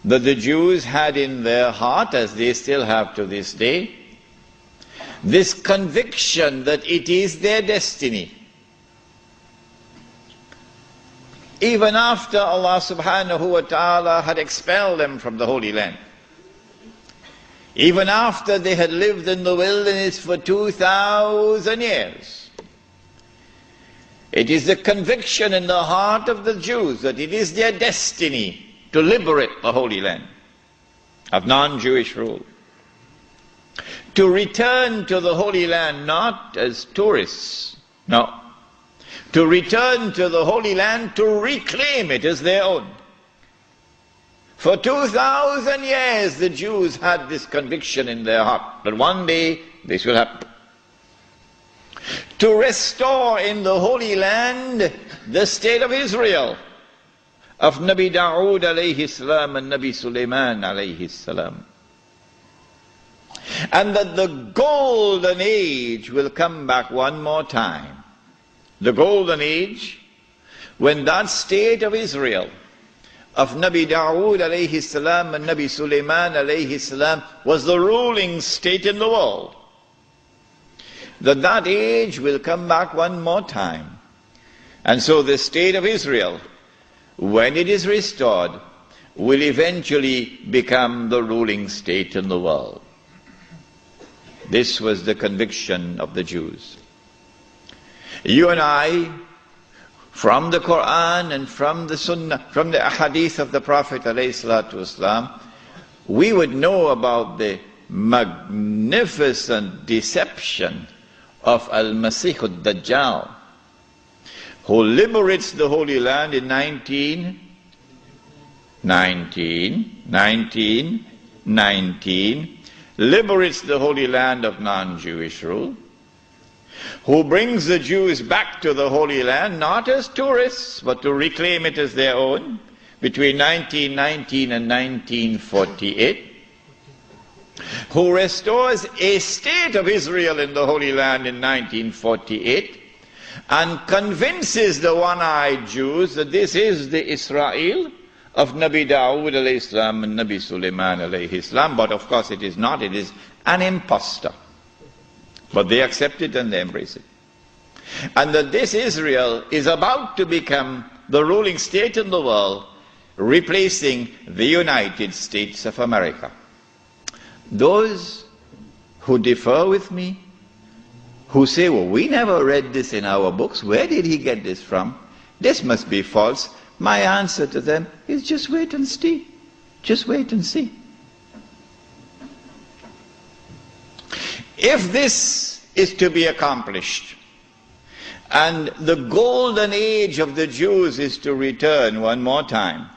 that the Jews had in their heart, as they still have to this day, this conviction that it is their destiny. Even after Allah subhanahu wa ta'ala had expelled them from the Holy Land, even after they had lived in the wilderness for 2,000 years, it is the conviction in the heart of the Jews that it is their destiny to liberate the Holy Land of non-Jewish rule, to return to the Holy Land not as tourists, no, to return to the Holy Land to reclaim it as their own. For 2,000 years the Jews had this conviction in their heart that one day this will happen. To restore in the Holy Land the state of Israel, of Nabi Dawood alayhi salam and Nabi Sulaiman alayhi salam. And that the golden age will come back one more time. The golden age, when that state of Israel, of Nabi Dawood alayhi salam and Nabi Sulaiman alayhi salam, was the ruling state in the world. That age will come back one more time. And so the state of Israel, when it is restored, will eventually become the ruling state in the world. This was the conviction of the Jews. You and I, from the Quran and from the Sunnah, from the Ahadith of the Prophet ﷺ, we would know about the magnificent deception of Al-Masih al-Dajjal, who liberates the Holy Land in 1919, liberates the Holy Land of non-Jewish rule, who brings the Jews back to the Holy Land, not as tourists, but to reclaim it as their own, between 1919 and 1948, who restores a state of Israel in the Holy Land in 1948, and convinces the one-eyed Jews that this is the Israel of Nabi Dawood alayhi salam and Nabi Sulaiman alayhi salam. But of course it is not, it is an impostor. But they accept it and they embrace it. And that this Israel is about to become the ruling state in the world, replacing the United States of America. Those who differ with me, who say, well, we never read this in our books, where did he get this from? This must be false. My answer to them is just wait and see. Just wait and see. If this is to be accomplished, and the golden age of the Jews is to return one more time,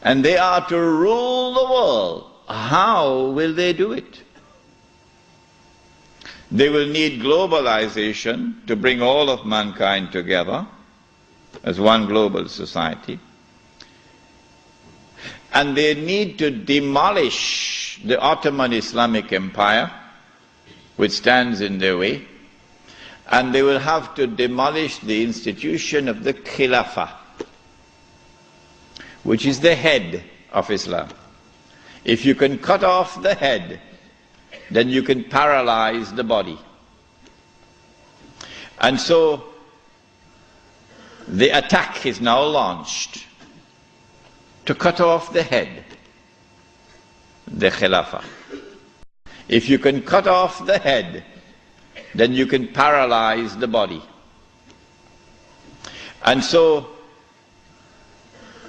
and they are to rule the world, how will they do it? They will need globalization to bring all of mankind together as one global society. And they need to demolish the Ottoman Islamic Empire, which stands in their way. And they will have to demolish the institution of the Califat, which is the head of Islam. If you can cut off the head, then you can paralyze the body. And so the attack is now launched to cut off the head, the Khilafah. If you can cut off the head, then you can paralyze the body. And so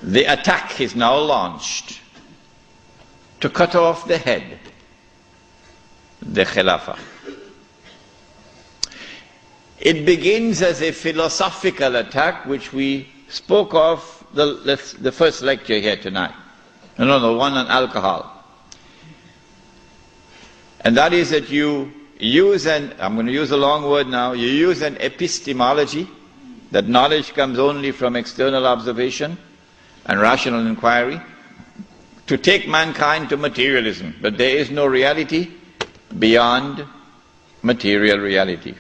the attack is now launched to cut off the head, the Khilafah. It begins as a philosophical attack, which we spoke of the first lecture here tonight. No, the one on alcohol. And that is that you use I'm going to use a long word now, you use an epistemology, that knowledge comes only from external observation and rational inquiry, to take mankind to materialism. But there is no reality beyond material reality.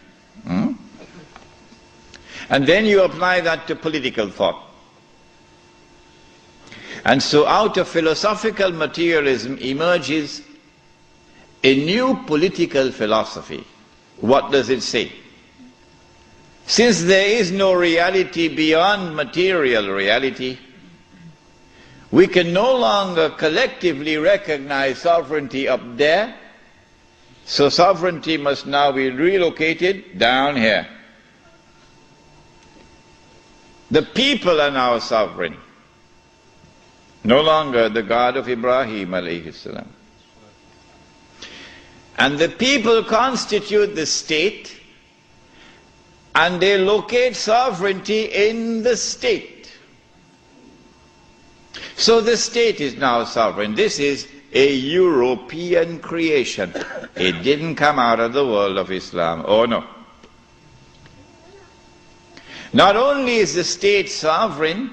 And then you apply that to political thought. And so out of philosophical materialism emerges a new political philosophy. What does it say? Since there is no reality beyond material reality, we can no longer collectively recognize sovereignty up there, so sovereignty must now be relocated down here. The people are now sovereign, no longer the God of Ibrahim alayhi salam. And the people constitute the state, and they locate sovereignty in the state. So the state is now sovereign. This is a European creation. It didn't come out of the world of Islam. Oh no. Not only is the state sovereign,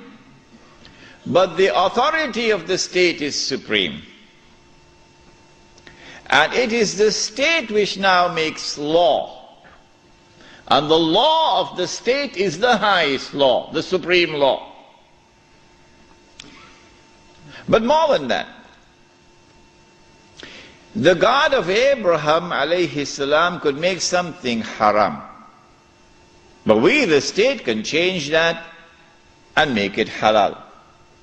but the authority of the state is supreme. And it is the state which now makes law. And the law of the state is the highest law, the supreme law. But more than that, the God of Abraham alayhi salam could make something haram. But we, the state, can change that and make it halal,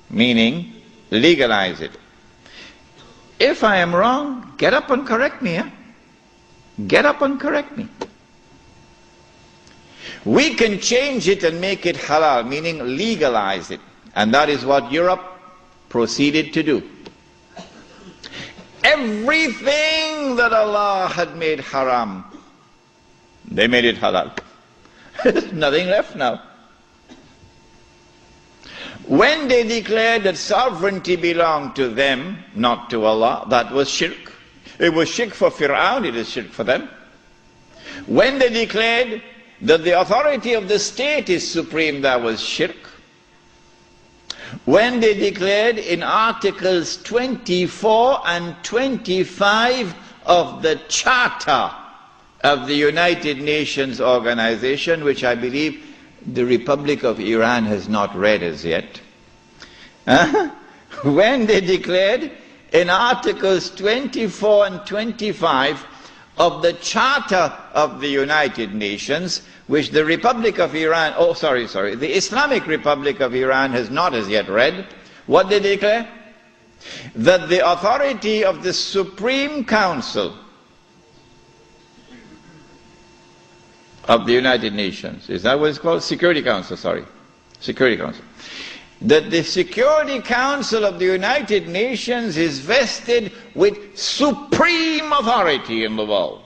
meaning legalize it. If I am wrong, get up and correct me. Get up and correct me. We can change it and make it halal, meaning legalize it. And that is what Europe proceeded to do. Everything that Allah had made haram, they made it halal. There's nothing left now. When they declared that sovereignty belonged to them, not to Allah, that was shirk. It was shirk for Fir'aun, it is shirk for them. When they declared that the authority of the state is supreme, that was shirk. When they declared in Articles 24 and 25 of the Charter of the United Nations Organization, which I believe the Republic of Iran has not read as yet. When they declared in Articles 24 and 25 of the Charter of the United Nations, which the Republic of Iran, the Islamic Republic of Iran has not as yet read, what did they declare? That the authority of the Supreme Council of the United Nations, is that what it's called? Security Council, Security Council. That the Security Council of the United Nations is vested with supreme authority in the world,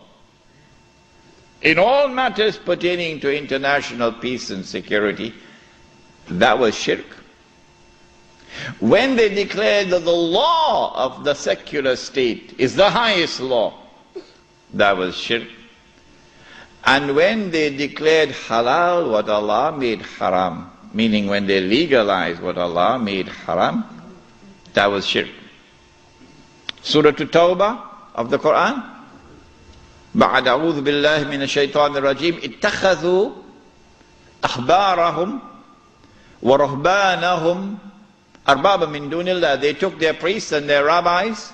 in all matters pertaining to international peace and security. That was shirk. When they declared that the law of the secular state is the highest law, that was shirk. And when they declared halal what Allah made haram, meaning when they legalized what Allah made haram, that was shirk. Surah At-Tawbah of the Quran, بعد أعوذ بالله من الشيطان الرجيم اتخذوا أحبارهم ورهبانهم أربابا من دون الله. They took their priests and their rabbis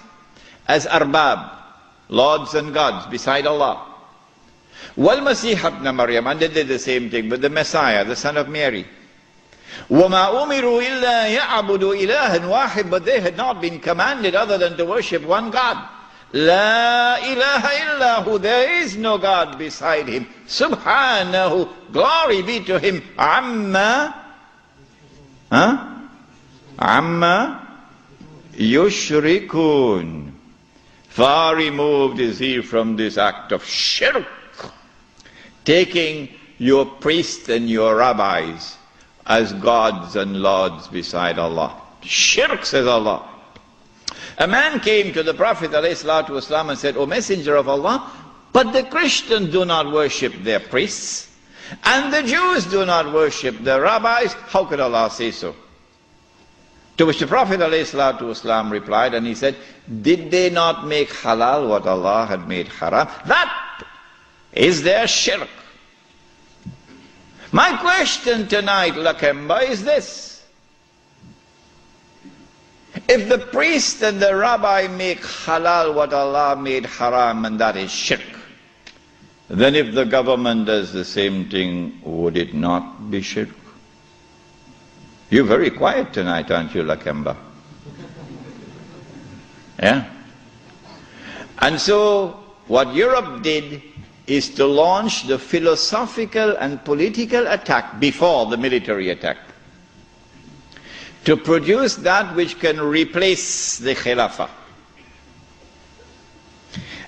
as arbab, lords and gods beside Allah. وَالْمَسِيحَ ابْنَ مَرْيَمَ, and they did the same thing with the Messiah, the son of Mary. وَمَا أُمِرُوا إِلَّا يَعْبُدُوا إِلَهًا وَاحِدًا, but they had not been commanded other than to worship one God. لَا إِلَهَ إِلَّا هُ, there is no God beside him. Subhanahu, glory be to him. عَمَّا يُشْرِكُونَ, far removed is he from this act of shirk, taking your priests and your rabbis as gods and lords beside Allah. Shirk, says Allah. A man came to the Prophet ﷺ and said, O Messenger of Allah, but the Christians do not worship their priests, and the Jews do not worship their rabbis. How could Allah say so? To which the Prophet ﷺ replied, and he said, did they not make halal what Allah had made haram? That is their shirk. My question tonight, Lakemba, is this. If the priest and the rabbi make halal what Allah made haram, and that is shirk, then if the government does the same thing, would it not be shirk? You're very quiet tonight, aren't you, Lakemba? Yeah? And so, what Europe did is to launch the philosophical and political attack before the military attack, to produce that which can replace the Khilafah.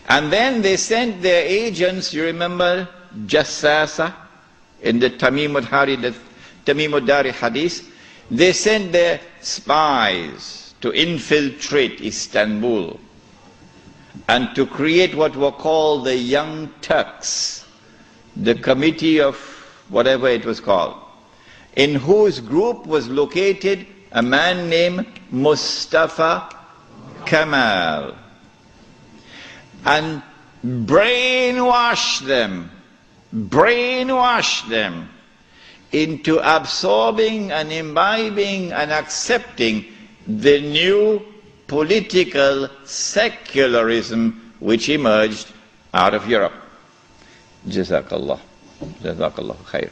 And then they sent their agents, you remember Jassasa in the Tamim al-Dari hadith? They sent their spies to infiltrate Istanbul and to create what were called the Young Turks, the committee of whatever it was called, in whose group was located a man named Mustafa Kemal, and brainwash them into absorbing and imbibing and accepting the new political secularism which emerged out of Europe. Jazakallah. Jazakallah khair.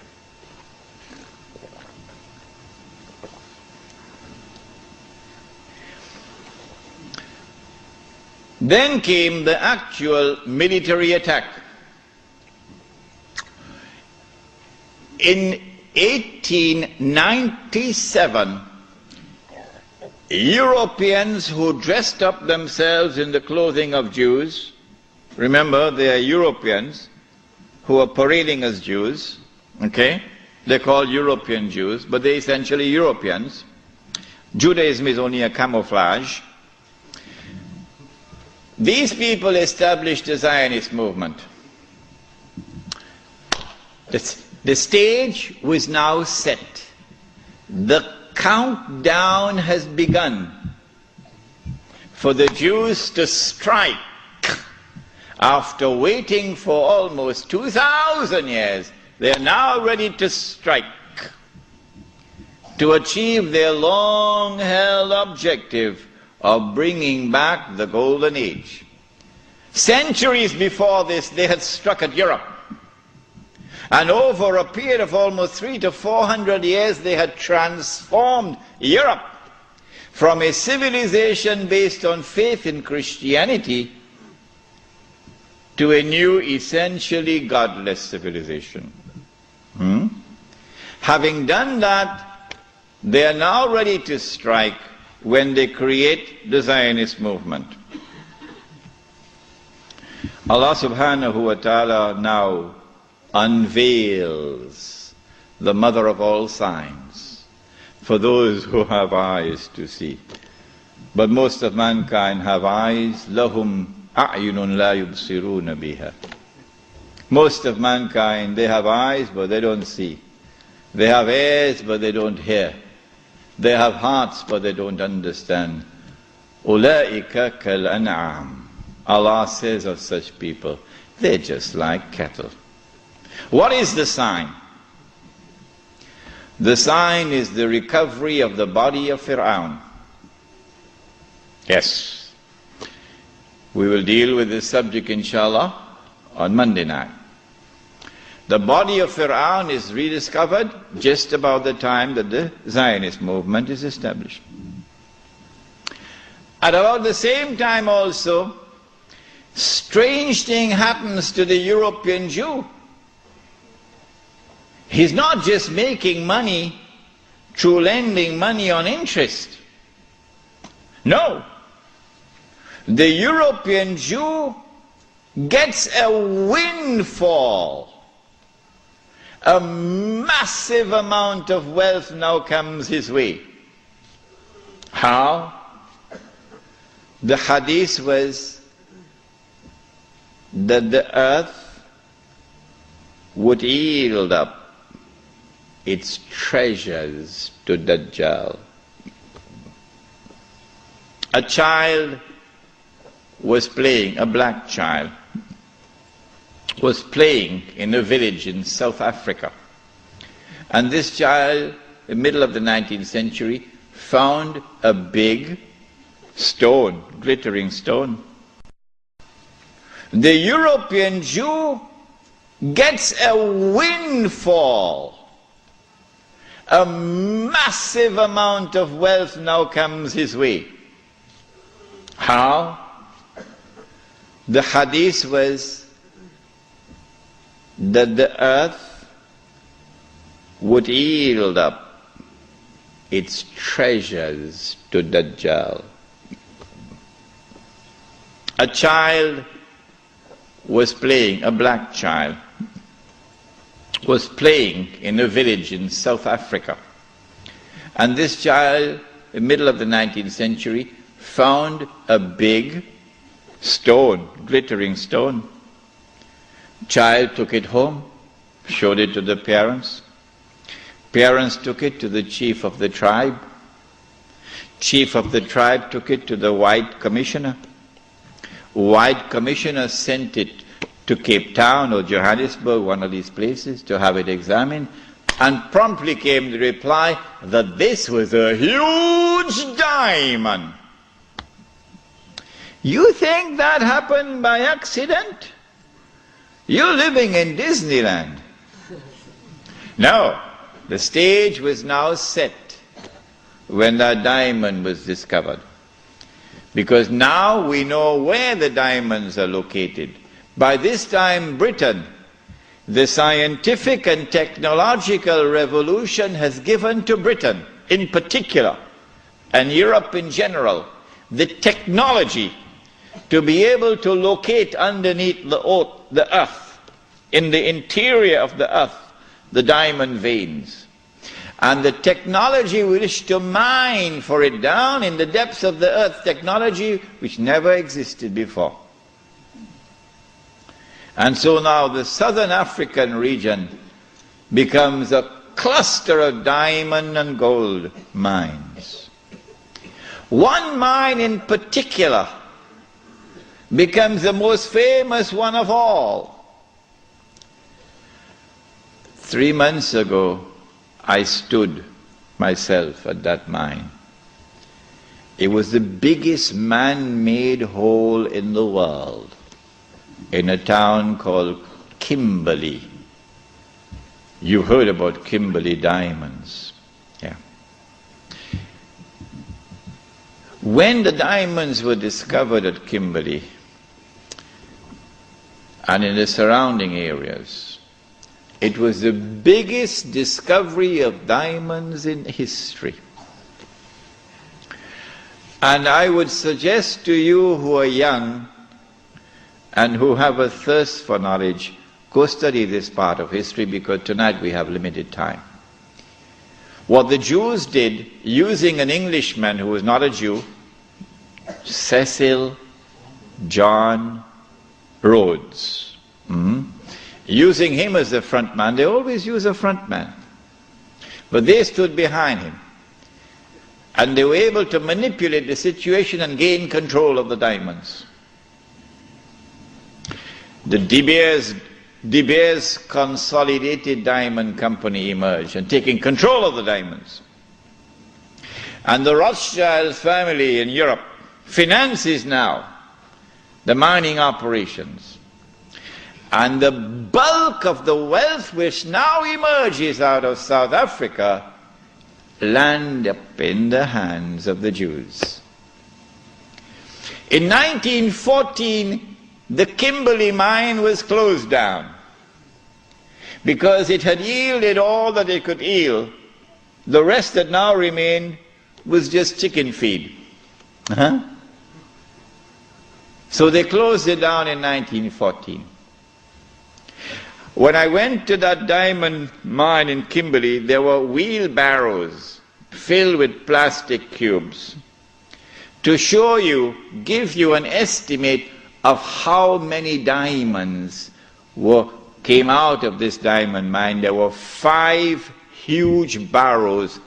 Then came the actual military attack. In 1897, Europeans who dressed up themselves in the clothing of Jews, remember they are Europeans who are parading as Jews, okay? They're called European Jews, but they're essentially Europeans. Judaism is only a camouflage. These people established the Zionist movement. The stage was now set. The countdown has begun for the Jews to strike. After waiting for almost 2,000 years, they are now ready to strike to achieve their long-held objective of bringing back the Golden Age. Centuries before this, they had struck at Europe. And over a period of almost 300 to 400 years, they had transformed Europe from a civilization based on faith in Christianity to a new, essentially godless civilization. Having done that, they are now ready to strike when they create the Zionist movement. Allah subhanahu wa ta'ala now unveils the mother of all signs for those who have eyes to see. But most of mankind have eyes. Lahum a'yunun la yubsiruna biha. Most of mankind, they have eyes but they don't see. They have ears but they don't hear. They have hearts but they don't understand. Ulaika kal an'am. Allah says of such people, they're just like cattle. What is the sign? The sign is the recovery of the body of Fir'aun. Yes. We will deal with this subject inshallah on Monday night. The body of Fir'aun is rediscovered just about the time that the Zionist movement is established. At about the same time also, strange thing happens to the European Jew. He's not just making money through lending money on interest. No. The European Jew gets a windfall. A massive amount of wealth now comes his way. How? The hadith was that the earth would yield up its treasures to Dajjal. A child was playing, a black child, was playing in a village in South Africa. And this child, in the middle of the 19th century, found a big stone, glittering stone. The European Jew gets a windfall. A massive amount of wealth now comes his way. How? The hadith was that the earth would yield up its treasures to Dajjal. A child was playing, a black child, was playing in a village in South Africa. And this child, in the middle of the 19th century, found a big stone, glittering stone. Child took it home, showed it to the parents. Parents took it to the chief of the tribe. Chief of the tribe took it to the white commissioner. White commissioner sent it to Cape Town or Johannesburg, one of these places, to have it examined, and promptly came the reply that this was a huge diamond. You think that happened by accident? You're living in Disneyland. No, the stage was now set when that diamond was discovered. Because now we know where the diamonds are located. By this time, Britain, the scientific and technological revolution has given to Britain in particular, and Europe in general, the technology to be able to locate underneath the earth, in the interior of the earth, the diamond veins. And the technology we wish to mine for it down in the depths of the earth, technology which never existed before. And so now the southern African region becomes a cluster of diamond and gold mines. One mine in particular becomes the most famous one of all. 3 months ago, I stood myself at that mine. It was the biggest man-made hole in the world, in a town called Kimberley. You heard about Kimberley diamonds. Yeah. When the diamonds were discovered at Kimberley and in the surrounding areas, it was the biggest discovery of diamonds in history. And I would suggest to you who are young and who have a thirst for knowledge, go study this part of history, because tonight we have limited time. What the Jews did, using an Englishman who was not a Jew, Cecil John Rhodes, using him as the front man. They always use a front man, but they stood behind him, and they were able to manipulate the situation and gain control of the diamonds. The De Beers Consolidated Diamond Company emerged and taking control of the diamonds. And the Rothschild family in Europe finances now the mining operations. And the bulk of the wealth which now emerges out of South Africa land up in the hands of the Jews. In 1914, the Kimberley mine was closed down because it had yielded all that it could yield. The rest that now remained was just chicken feed. So they closed it down in 1914. When I went to that diamond mine in Kimberley, there were wheelbarrows filled with plastic cubes to show you, give you an estimate of how many diamonds came out of this diamond mine. There were 5 huge barrows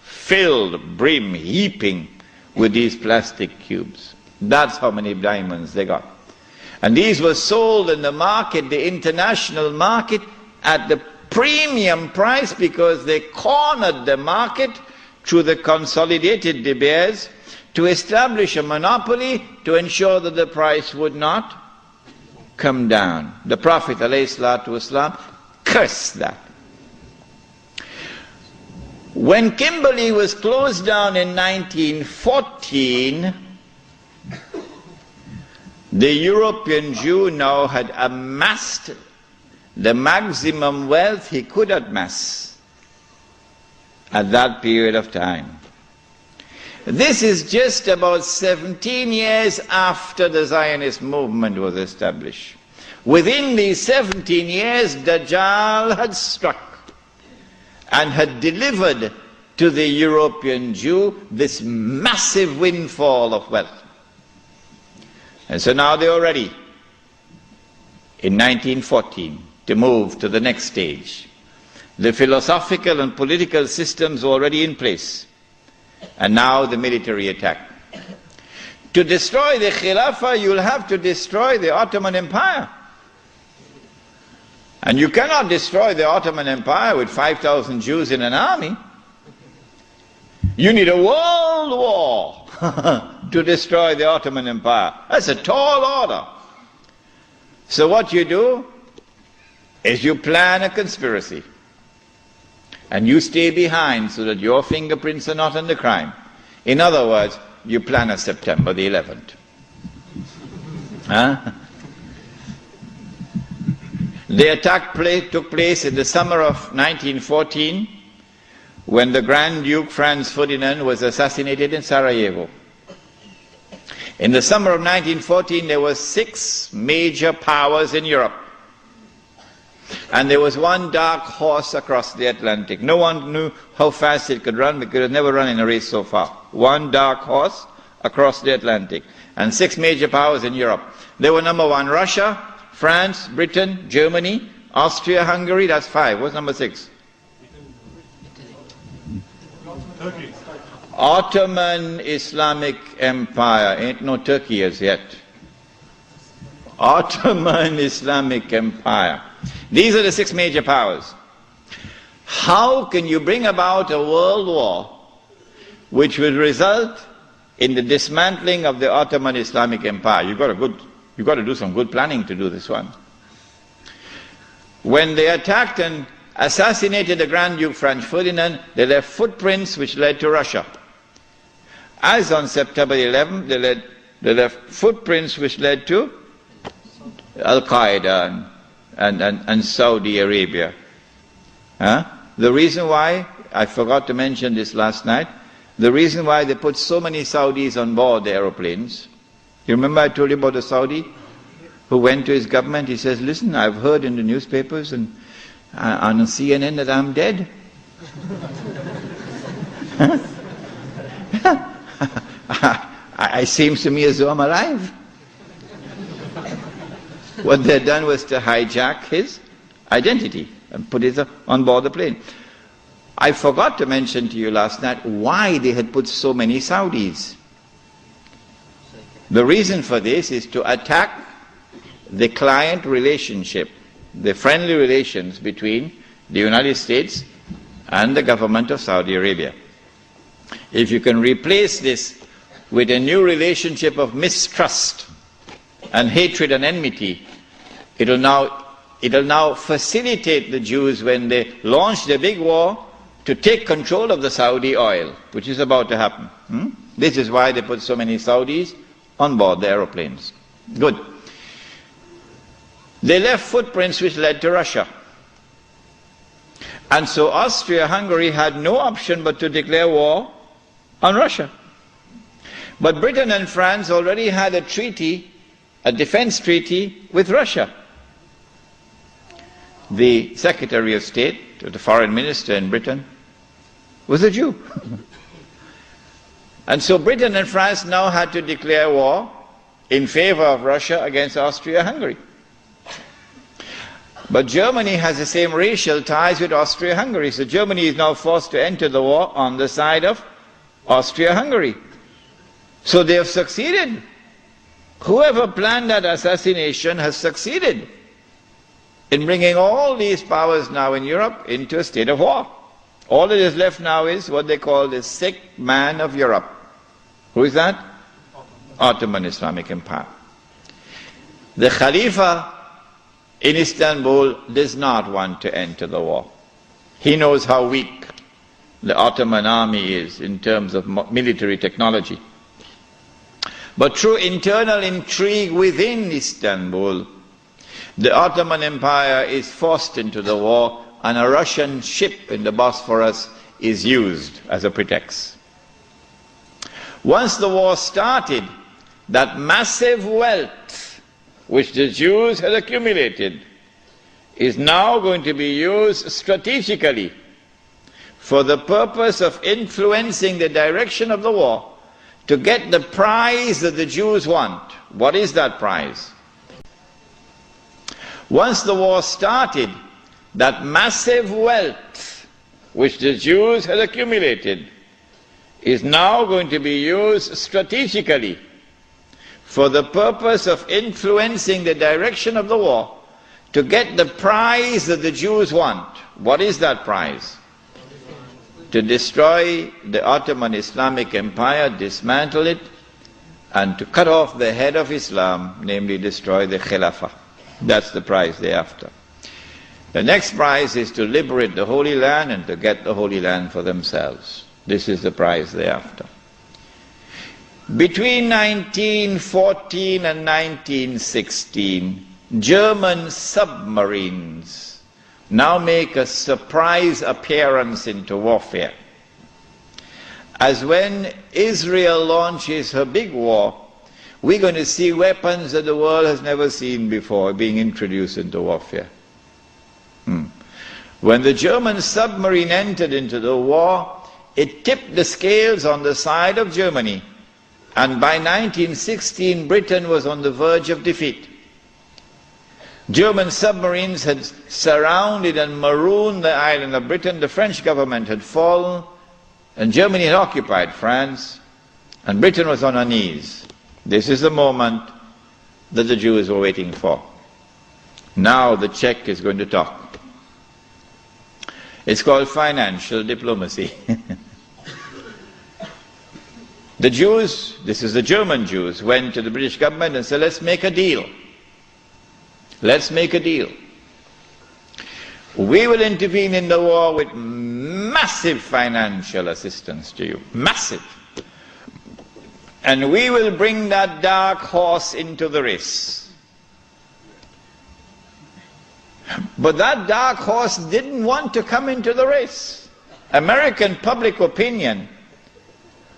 filled, brim, heaping with these plastic cubes. That's how many diamonds they got. And these were sold in the market, the international market, at the premium price, because they cornered the market through the consolidated De Beers, to establish a monopoly to ensure that the price would not come down. The Prophet ﷺ cursed that. When Kimberley was closed down in 1914, the European Jew now had amassed the maximum wealth he could amass at that period of time. This is just about 17 years after the Zionist movement was established. Within these 17 years, Dajjal had struck and had delivered to the European Jew this massive windfall of wealth. And so now they are ready, in 1914, to move to the next stage. The philosophical and political systems already in place, and now the military attack. To destroy the Khilafah, you'll have to destroy the Ottoman Empire. And you cannot destroy the Ottoman Empire with 5,000 Jews in an army. You need a world war to destroy the Ottoman Empire. That's a tall order. So what you do is you plan a conspiracy. And you stay behind so that your fingerprints are not on the crime. In other words, you plan a September the 11th. Huh? The attack took place in the summer of 1914 when the Grand Duke Franz Ferdinand was assassinated in Sarajevo. In the summer of 1914 there were 6 major powers in Europe. And there was one dark horse across the Atlantic. No one knew how fast it could run because it had never run in a race so far. One dark horse across the Atlantic. And 6 major powers in Europe. They were number 1, Russia, France, Britain, Germany, Austria, Hungary. That's 5. What's number 6? Turkey. Ottoman Islamic Empire. Ain't no Turkey as yet. Ottoman Islamic Empire. These are the 6 major powers. How can you bring about a world war which would result in the dismantling of the Ottoman Islamic Empire? You've got to do some good planning to do this one. When they attacked and assassinated the Grand Duke Franz Ferdinand, they left footprints which led to Russia. As on September 11th, they left footprints which led to Al-Qaeda and Saudi Arabia. Huh? The reason why, I forgot to mention this last night, the reason why they put so many Saudis on board the aeroplanes. You remember I told you about the Saudi who went to his government? He says, listen, I've heard in the newspapers and on CNN that I'm dead. It seems to me as though I'm alive. What they had done was to hijack his identity and put it on board the plane. I forgot to mention to you last night why they had put so many Saudis. The reason for this is to attack the client relationship, the friendly relations between the United States and the government of Saudi Arabia. If you can replace this with a new relationship of mistrust and hatred and enmity, it'll now facilitate the Jews when they launch their big war to take control of the Saudi oil, which is about to happen. This is why they put so many Saudis on board the aeroplanes. Good. They left footprints which led to Russia. And so Austria-Hungary had no option but to declare war on Russia. But Britain and France already had a treaty, a defense treaty with Russia. The Secretary of State, the Foreign Minister in Britain, was a Jew. And so Britain and France now had to declare war in favor of Russia against Austria-Hungary. But Germany has the same racial ties with Austria-Hungary, so Germany is now forced to enter the war on the side of Austria-Hungary. So they have succeeded. Whoever planned that assassination has succeeded in bringing all these powers now in Europe into a state of war. All that is left now is what they call the sick man of Europe. Who is that? Ottoman Islamic Empire. The Khalifa in Istanbul does not want to enter the war. He knows how weak the Ottoman army is in terms of military technology. But through internal intrigue within Istanbul, the Ottoman Empire is forced into the war, and a Russian ship in the Bosphorus is used as a pretext. Once the war started, that massive wealth which the Jews had accumulated is now going to be used strategically for the purpose of influencing the direction of the war to get the prize that the Jews want. What is that prize? Once the war started, that massive wealth which the Jews had accumulated is now going to be used strategically for the purpose of influencing the direction of the war to get the prize that the Jews want. What is that prize? To destroy the Ottoman Islamic Empire, dismantle it, and to cut off the head of Islam, namely destroy the Khilafah. That's the prize they're after. The next prize is to liberate the Holy Land and to get the Holy Land for themselves. This is the prize they're after. Between 1914 and 1916, German submarines now make a surprise appearance into warfare. As when Israel launches her big war, we're going to see weapons that the world has never seen before being introduced into warfare. When the German submarine entered into the war, it tipped the scales on the side of Germany, and by 1916 Britain was on the verge of defeat. German submarines had surrounded and marooned the island of Britain. The French government had fallen, and Germany had occupied France, and Britain was on her knees. This is the moment that the Jews were waiting for. Now the Czech is going to talk. It's called financial diplomacy. The Jews, this is the German Jews, went to the British government and said, let's make a deal. Let's make a deal. We will intervene in the war with massive financial assistance to you. Massive. And we will bring that dark horse into the race. But that dark horse didn't want to come into the race. American public opinion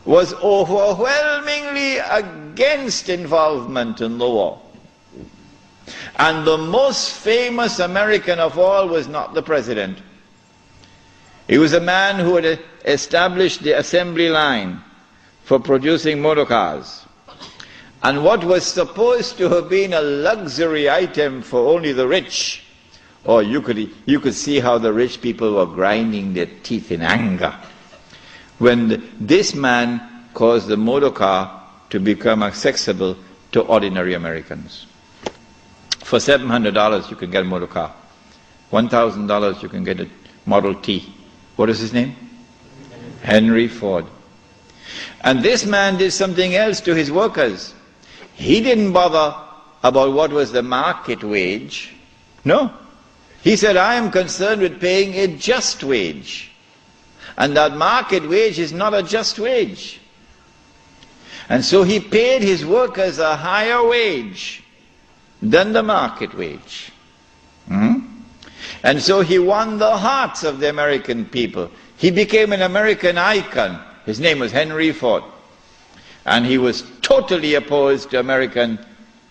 was overwhelmingly against involvement in the war. And the most famous American of all was not the president. He was a man who had established the assembly line for producing motor cars. And what was supposed to have been a luxury item for only the rich, or you could see how the rich people were grinding their teeth in anger when this man caused the motor car to become accessible to ordinary Americans. For $700 you can get a motor car. $1,000 you can get a Model T. What is his name? Henry Ford. And this man did something else to his workers. He didn't bother about what was the market wage. No. He said, I am concerned with paying a just wage. And that market wage is not a just wage. And so he paid his workers a higher wage than the market wage. And so he won the hearts of the American people. He became an American icon. His name was Henry Ford. And he was totally opposed to American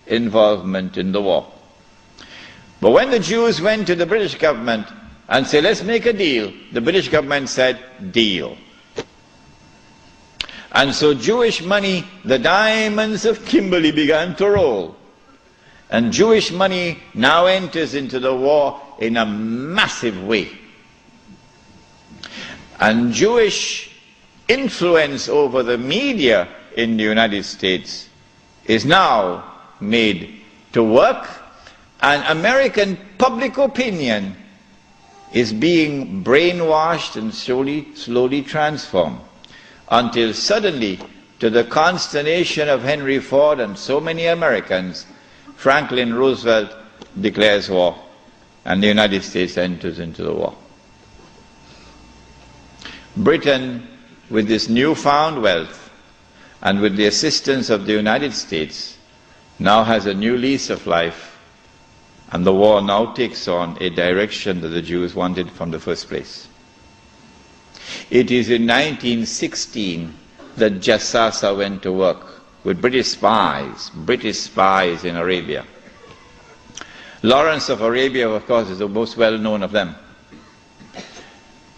involvement in the war. But when the Jews went to the British government and said, let's make a deal, the British government said, deal. And so Jewish money, the diamonds of Kimberley, began to roll. And Jewish money now enters into the war in a massive way. And Jewish influence over the media in the United States is now made to work, and American public opinion is being brainwashed and slowly transformed, until suddenly to the consternation of Henry Ford and so many Americans, Franklin Roosevelt declares war, and the United States enters into the war. Britain, with this newfound wealth and with the assistance of the United States, now has a new lease of life, and the war now takes on a direction that the Jews wanted from the first place. It is in 1916 that Jassasa went to work with British spies in Arabia. Lawrence of Arabia, of course, is the most well-known of them.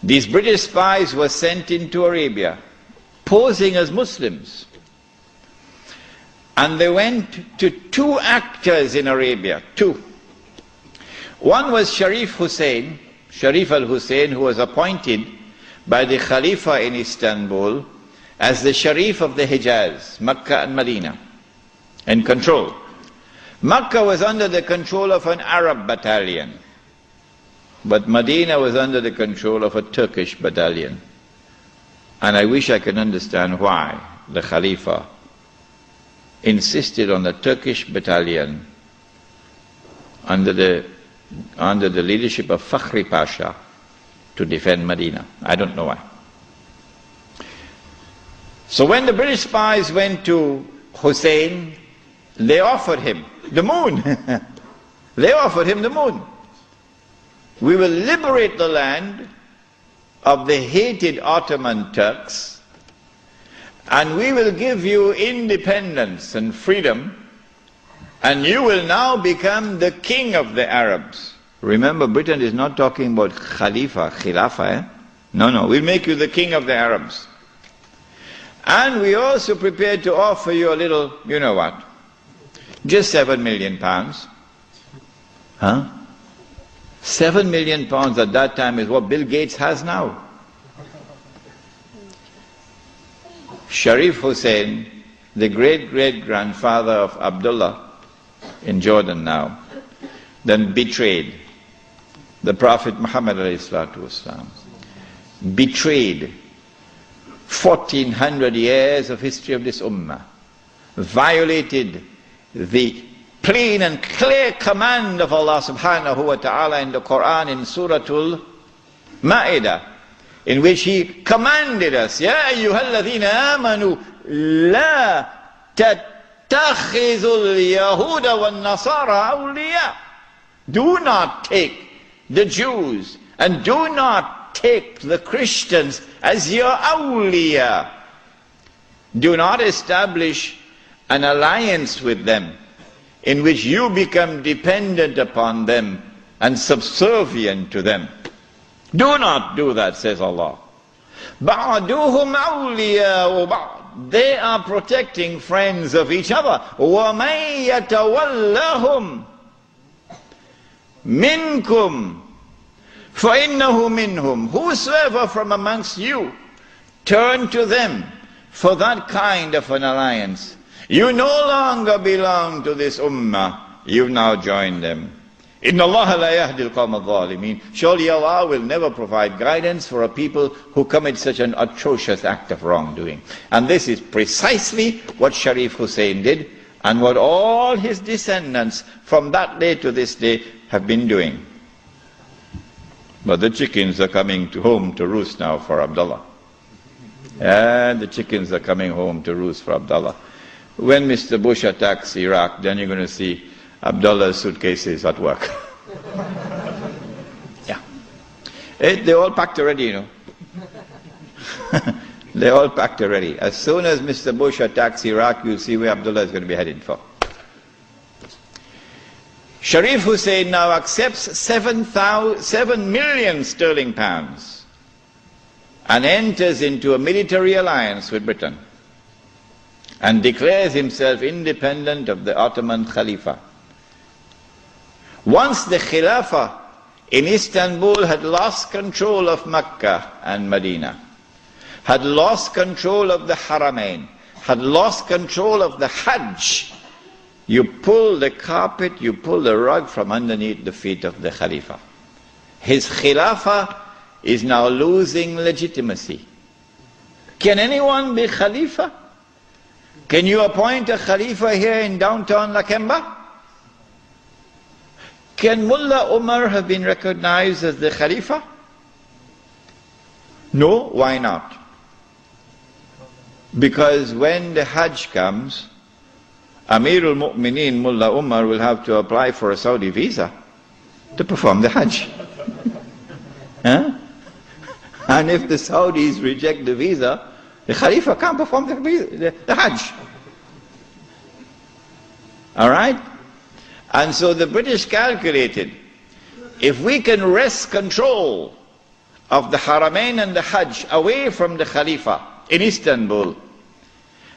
These British spies were sent into Arabia, posing as Muslims. And they went to two actors in Arabia, two. One was Sharif al-Hussain, who was appointed by the Khalifa in Istanbul as the Sharif of the Hijaz, Mecca and Medina, in control. Mecca was under the control of an Arab battalion, but Medina was under the control of a Turkish battalion. And I wish I could understand why the Khalifa insisted on the Turkish battalion under the leadership of Fakhri Pasha to defend Medina. I don't know why. So when the British spies went to Hussein, they offered him the moon. They offered him the moon. We will liberate the land of the hated Ottoman Turks, and we will give you independence and freedom, and you will now become the king of the Arabs. Remember, Britain is not talking about Khilafah. No, we'll make you the king of the Arabs. And we also prepared to offer you a little, you know what, just £7 million. Huh? £7 million at that time is what Bill Gates has now. Sharif Hussain, the great-great-grandfather of Abdullah in Jordan now, then betrayed the Prophet Muhammad ﷺ, betrayed 1400 years of history of this ummah, violated the plain and clear command of Allah subhanahu wa ta'ala in the Quran in Suratul Ma'idah, in which He commanded us, Ya ayyuhalladhina amanu la tattakhizul yahuda wan nasara awliya. Do not take the Jews and do not take the Christians as your awliya. Do not establish an alliance with them in which you become dependent upon them and subservient to them. Do not do that, says Allah. بَعْدُهُمْ أَوْلِيَاءُ بَعْضٍ. They are protecting friends of each other. وَمَنْ يَتَوَلَّهُمْ مِنْكُمْ فَإِنَّهُ مِنْهُمْ. Whosoever from amongst you turn to them for that kind of an alliance, you no longer belong to this ummah, you've now joined them. Inna Allah la yahdi al-qawm al-zalimin. Surely Allah will never provide guidance for a people who commit such an atrocious act of wrongdoing. And this is precisely what Sharif Hussain did, and what all his descendants from that day to this day have been doing. But the chickens are coming home to roost now for Abdullah. And the chickens are coming home to roost for Abdullah. When Mr. Bush attacks Iraq, then you're going to see Abdullah's suitcases at work. Yeah. They're all packed already, you know. They're all packed already. As soon as Mr. Bush attacks Iraq, you'll see where Abdullah is going to be heading for. Sharif Hussain now accepts 7 million sterling pounds and enters into a military alliance with Britain and declares himself independent of the Ottoman Khalifa. Once the Khilafah in Istanbul had lost control of Mecca and Medina, had lost control of the Haramain, had lost control of the Hajj, you pull the carpet, you pull the rug from underneath the feet of the Khalifa. His Khilafah is now losing legitimacy. Can anyone be Khalifa Can you appoint a Khalifa here in downtown Lakemba? Can Mullah Umar have been recognized as the Khalifa? No, why not? Because when the Hajj comes, Amirul Mu'mineen Mullah Umar will have to apply for a Saudi visa to perform the Hajj. Huh? And if the Saudis reject the visa, the Khalifa can't perform the Hajj. Alright? And so the British calculated, if we can wrest control of the Haramain and the Hajj away from the Khalifa in Istanbul,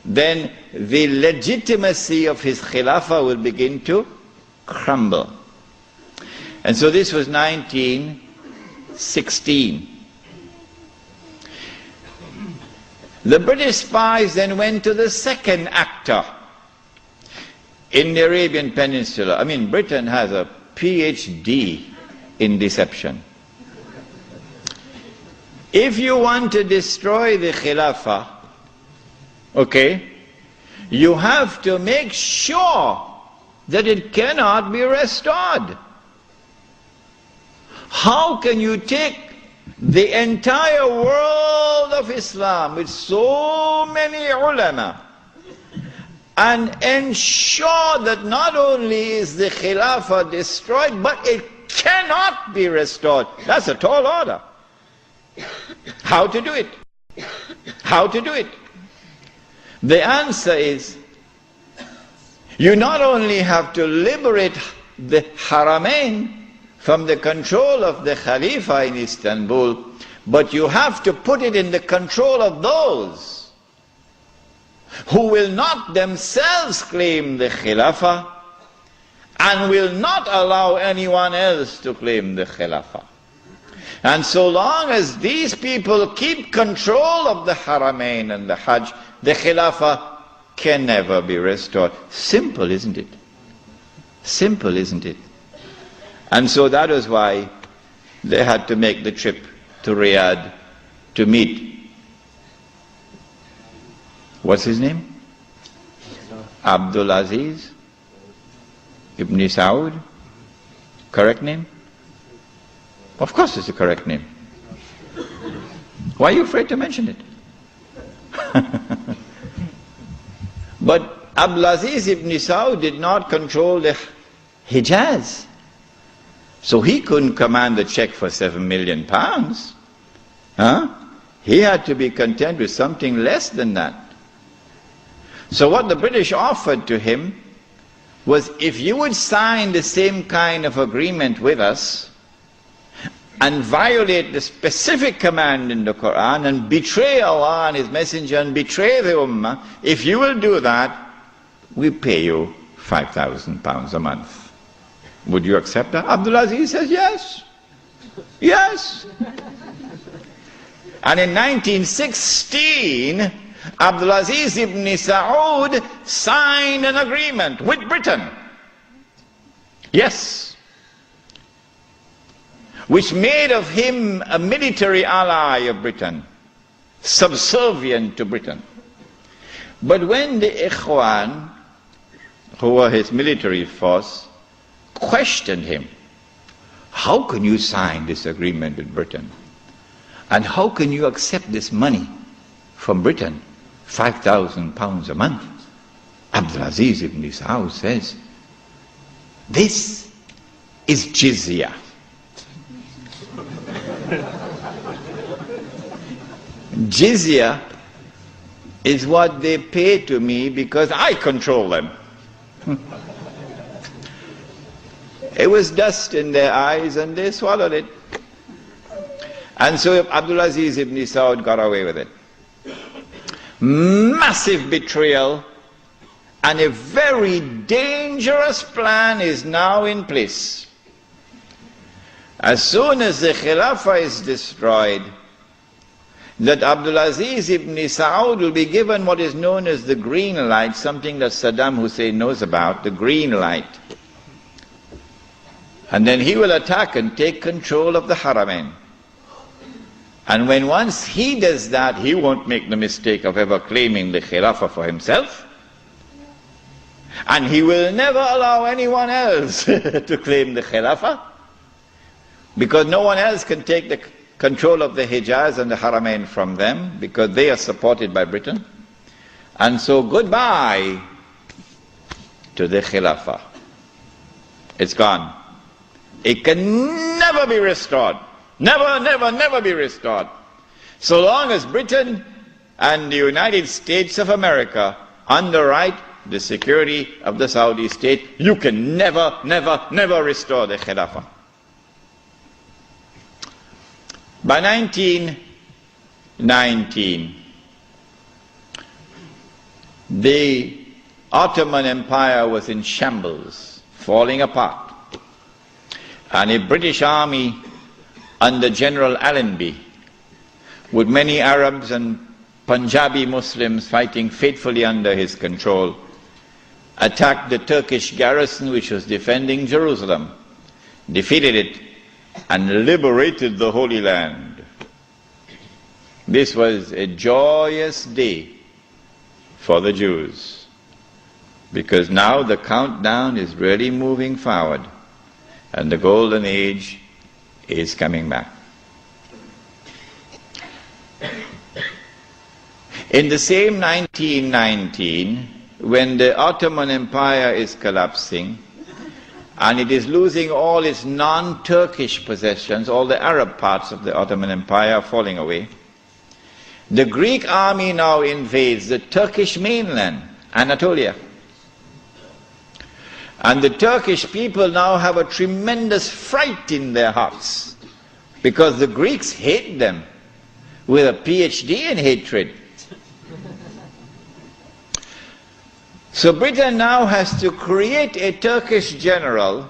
then the legitimacy of his Khilafah will begin to crumble. And so this was 1916. The British spies then went to the second actor in the Arabian Peninsula. I mean, Britain has a PhD in deception. If you want to destroy the Khilafah, okay, you have to make sure that it cannot be restored. How can you take the entire world of Islam with so many ulama and ensure that not only is the Khilafah destroyed, but it cannot be restored? That's a tall order. How to do it? How to do it? The answer is, you not only have to liberate the Haramain from the control of the Khalifa in Istanbul, but you have to put it in the control of those who will not themselves claim the Khilafah and will not allow anyone else to claim the Khilafah. And so long as these people keep control of the Haramain and the Hajj, the Khilafah can never be restored. Simple, isn't it? Simple, isn't it? And so that was why they had to make the trip to Riyadh to meet, what's his name? Abdul Aziz Ibn Saud. Correct name? Of course it's the correct name. Why are you afraid to mention it? But Abdul Aziz Ibn Saud did not control the Hijaz. So he couldn't command a check for £7 million. Huh? He had to be content with something less than that. So what the British offered to him was, if you would sign the same kind of agreement with us and violate the specific command in the Quran and betray Allah and His Messenger and betray the Ummah, if you will do that, we pay you £5,000 a month. Would you accept that? Abdul Aziz says yes. Yes. And in 1916, Abdul Aziz ibn Saud signed an agreement with Britain. Yes. Which made of him a military ally of Britain, subservient to Britain. But when the Ikhwan, who were his military force, questioned him, how can you sign this agreement with Britain? And how can you accept this money from Britain, £5,000 a month? Abdul Aziz ibn Saud says, this is jizya. Jizya is what they pay to me because I control them. It was dust in their eyes and they swallowed it. And so Abdul Aziz ibn Saud got away with it. Massive betrayal, and a very dangerous plan is now in place. As soon as the Khilafah is destroyed, that Abdul Aziz ibn Saud will be given what is known as the green light, something that Saddam Hussein knows about, the green light. And then he will attack and take control of the Haramain. And when once he does that, he won't make the mistake of ever claiming the Khilafah for himself. And he will never allow anyone else to claim the Khilafah, because no one else can take the control of the Hijaz and the Haramain from them, because they are supported by Britain. And so goodbye to the Khilafah. It's gone. It can never be restored. Never, never, never be restored. So long as Britain and the United States of America underwrite the security of the Saudi state, you can never, never, never restore the Khilafah. By 1919, the Ottoman Empire was in shambles, falling apart. And a British army under General Allenby, with many Arabs and Punjabi Muslims fighting faithfully under his control, attacked the Turkish garrison which was defending Jerusalem, defeated it, and liberated the Holy Land. This was a joyous day for the Jews, because now the countdown is really moving forward, and the golden age is coming back. In the same 1919, when the Ottoman Empire is collapsing, and it is losing all its non-Turkish possessions, all the Arab parts of the Ottoman Empire are falling away, the Greek army now invades the Turkish mainland, Anatolia. And the Turkish people now have a tremendous fright in their hearts, because the Greeks hate them with a PhD in hatred. So Britain now has to create a Turkish general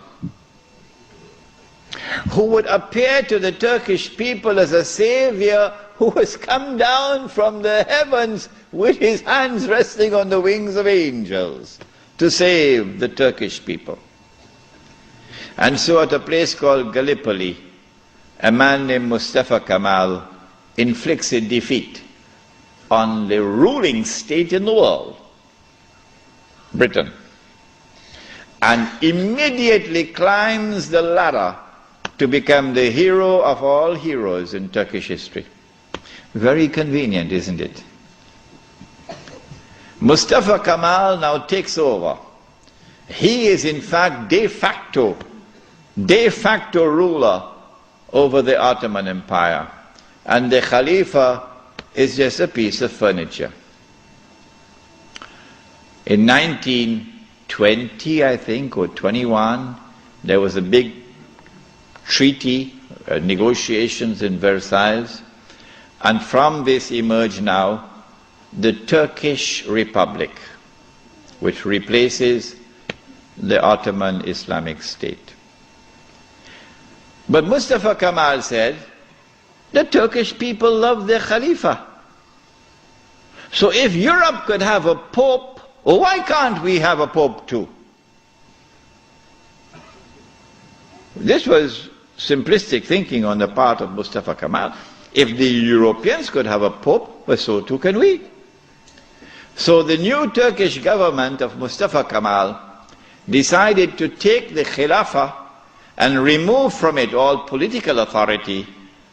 who would appear to the Turkish people as a savior who has come down from the heavens with his hands resting on the wings of angels to save the Turkish people. And so at a place called Gallipoli, a man named Mustafa Kemal inflicts a defeat on the ruling state in the world, Britain, and immediately climbs the ladder to become the hero of all heroes in Turkish history. Very convenient, isn't it? Mustafa Kemal now takes over. He is in fact de facto ruler over the Ottoman Empire, and the Khalifa is just a piece of furniture. In 1920, I think, or 21, there was a big treaty, negotiations in Versailles, and from this emerged now the Turkish Republic, which replaces the Ottoman Islamic State. But Mustafa Kemal said, the Turkish people love their Khalifa. So if Europe could have a pope, why can't we have a pope too? This was simplistic thinking on the part of Mustafa Kemal. If the Europeans could have a pope, well, so too can we. So the new Turkish government of Mustafa Kemal decided to take the Khilafah and remove from it all political authority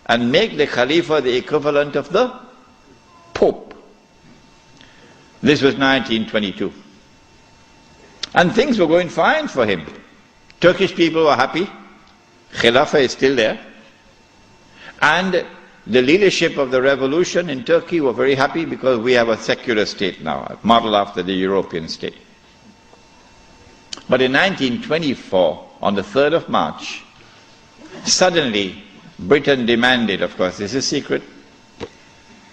and make the Khalifa the equivalent of the Pope. This was 1922. And things were going fine for him. Turkish people were happy. Khilafah is still there. And the leadership of the revolution in Turkey were very happy because we have a secular state now, modeled after the European state. But in 1924, on the 3rd of March, suddenly Britain demanded, of course this is secret,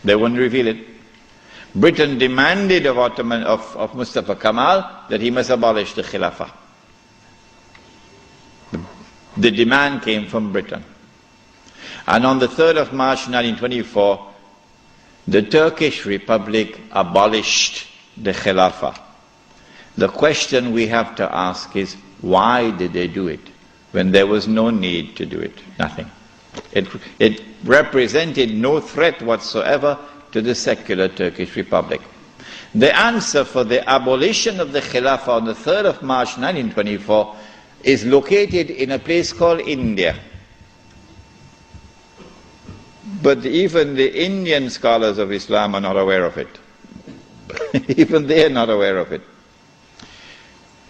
they won't reveal it, Britain demanded of Mustafa Kemal that he must abolish the Khilafah. The demand came from Britain. And on the 3rd of March 1924, the Turkish Republic abolished the Khilafah. The question we have to ask is, why did they do it when there was no need to do it? Nothing. It represented no threat whatsoever to the secular Turkish Republic. The answer for the abolition of the Khilafah on the 3rd of March 1924 is located in a place called India. But even the Indian scholars of Islam are not aware of it. Even they are not aware of it.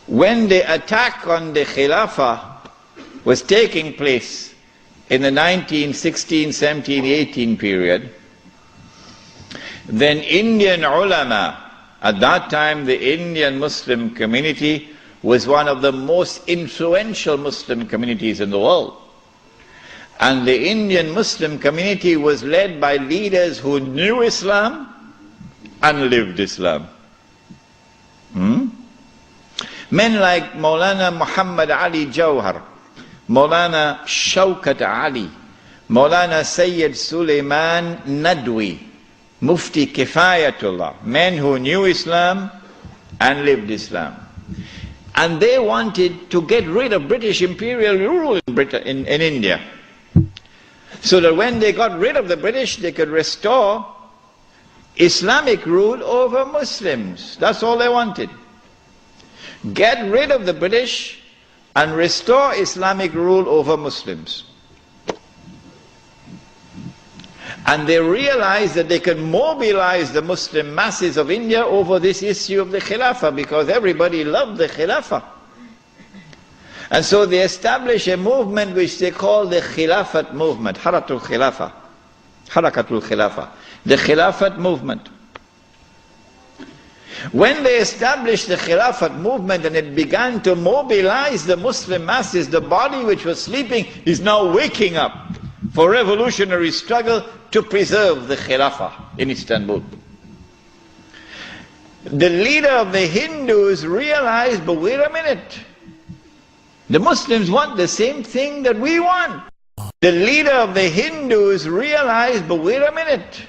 When the attack on the Khilafah was taking place in the 1916, 17, 18 period, then Indian ulama, at that time the Indian Muslim community was one of the most influential Muslim communities in the world. And the Indian Muslim community was led by leaders who knew Islam and lived Islam. Men like Maulana Muhammad Ali Jawhar, Maulana Shaukat Ali, Maulana Sayyid Sulaiman Nadwi, Mufti Kifayatullah, men who knew Islam and lived Islam. And they wanted to get rid of British imperial rule in India. So that when they got rid of the British, they could restore Islamic rule over Muslims. That's all they wanted. Get rid of the British and restore Islamic rule over Muslims. And they realized that they could mobilize the Muslim masses of India over this issue of the Khilafah, because everybody loved the Khilafah. And so they established a movement which they call the Khilafat movement, Harakatul Khilafah, the Khilafat movement. When they established the Khilafat movement and it began to mobilize the Muslim masses, the body which was sleeping is now waking up for revolutionary struggle to preserve the Khilafah in Istanbul. The leader of the Hindus realized, but wait a minute, the Muslims want the same thing that we want. The leader of the Hindus realized, but wait a minute,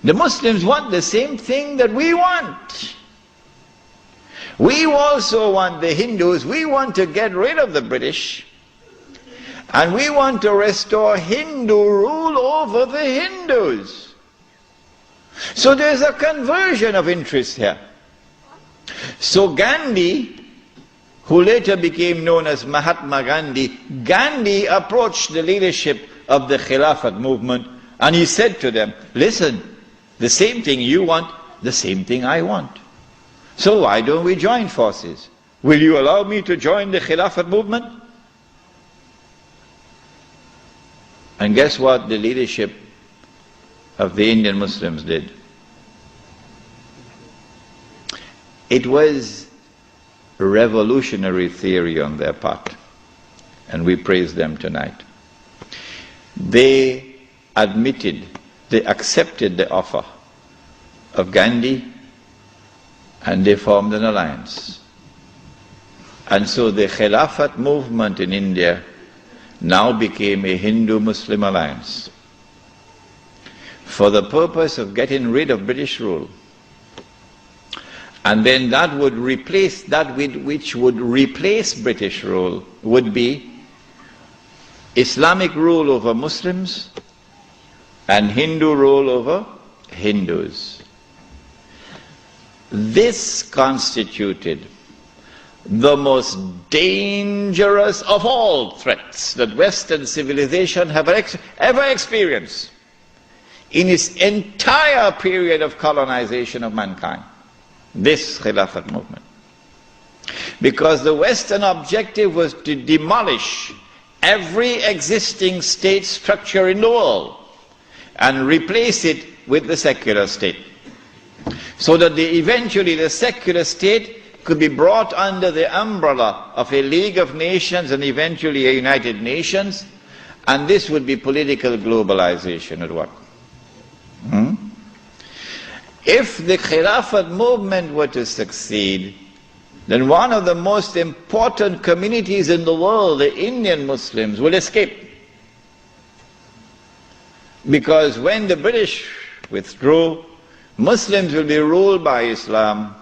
the Muslims want the same thing that we want. We also want, the Hindus, we want to get rid of the British, and we want to restore Hindu rule over the Hindus. So there's a conversion of interest here. So Gandhi, who later became known as Mahatma Gandhi, Gandhi approached the leadership of the Khilafat movement and he said to them, listen, the same thing you want, the same thing I want. So why don't we join forces? Will you allow me to join the Khilafat movement? And guess what the leadership of the Indian Muslims did? It was revolutionary theory on their part, and we praise them tonight. They admitted, they accepted the offer of Gandhi, and they formed an alliance. And so the Khilafat movement in India now became a Hindu-Muslim alliance for the purpose of getting rid of British rule. And then that would replace, that which would replace British rule would be Islamic rule over Muslims and Hindu rule over Hindus. This constituted the most dangerous of all threats that Western civilization have ever experienced in its entire period of colonization of mankind. This Khilafat movement. Because the Western objective was to demolish every existing state structure in the world and replace it with the secular state. So that eventually the secular state could be brought under the umbrella of a League of Nations and eventually a United Nations, and this would be political globalization at work. If the Khilafat movement were to succeed, then one of the most important communities in the world, the Indian Muslims, will escape. Because when the British withdrew, Muslims will be ruled by Islam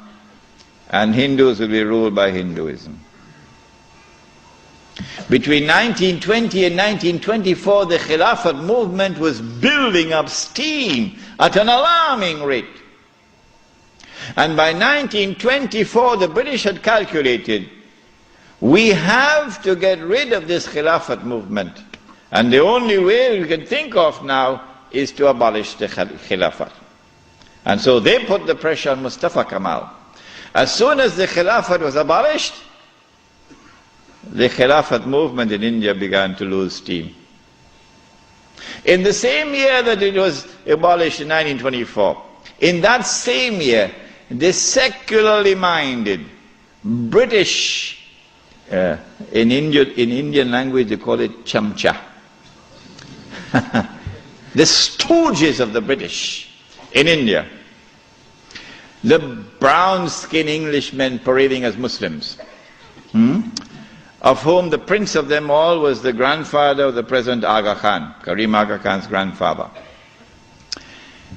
and Hindus will be ruled by Hinduism. Between 1920 and 1924, the Khilafat movement was building up steam at an alarming rate. And by 1924, the British had calculated, we have to get rid of this Khilafat movement. And the only way we can think of now is to abolish the Khilafat. And so they put the pressure on Mustafa Kemal. As soon as the Khilafat was abolished, the Khilafat movement in India began to lose steam. In the same year that it was abolished in 1924, in that same year, the secularly minded British, in Indian language they call it chamcha, the stooges of the British in India, the brown-skinned Englishmen parading as Muslims, of whom the prince of them all was the grandfather of the present Aga Khan, Karim Aga Khan's grandfather.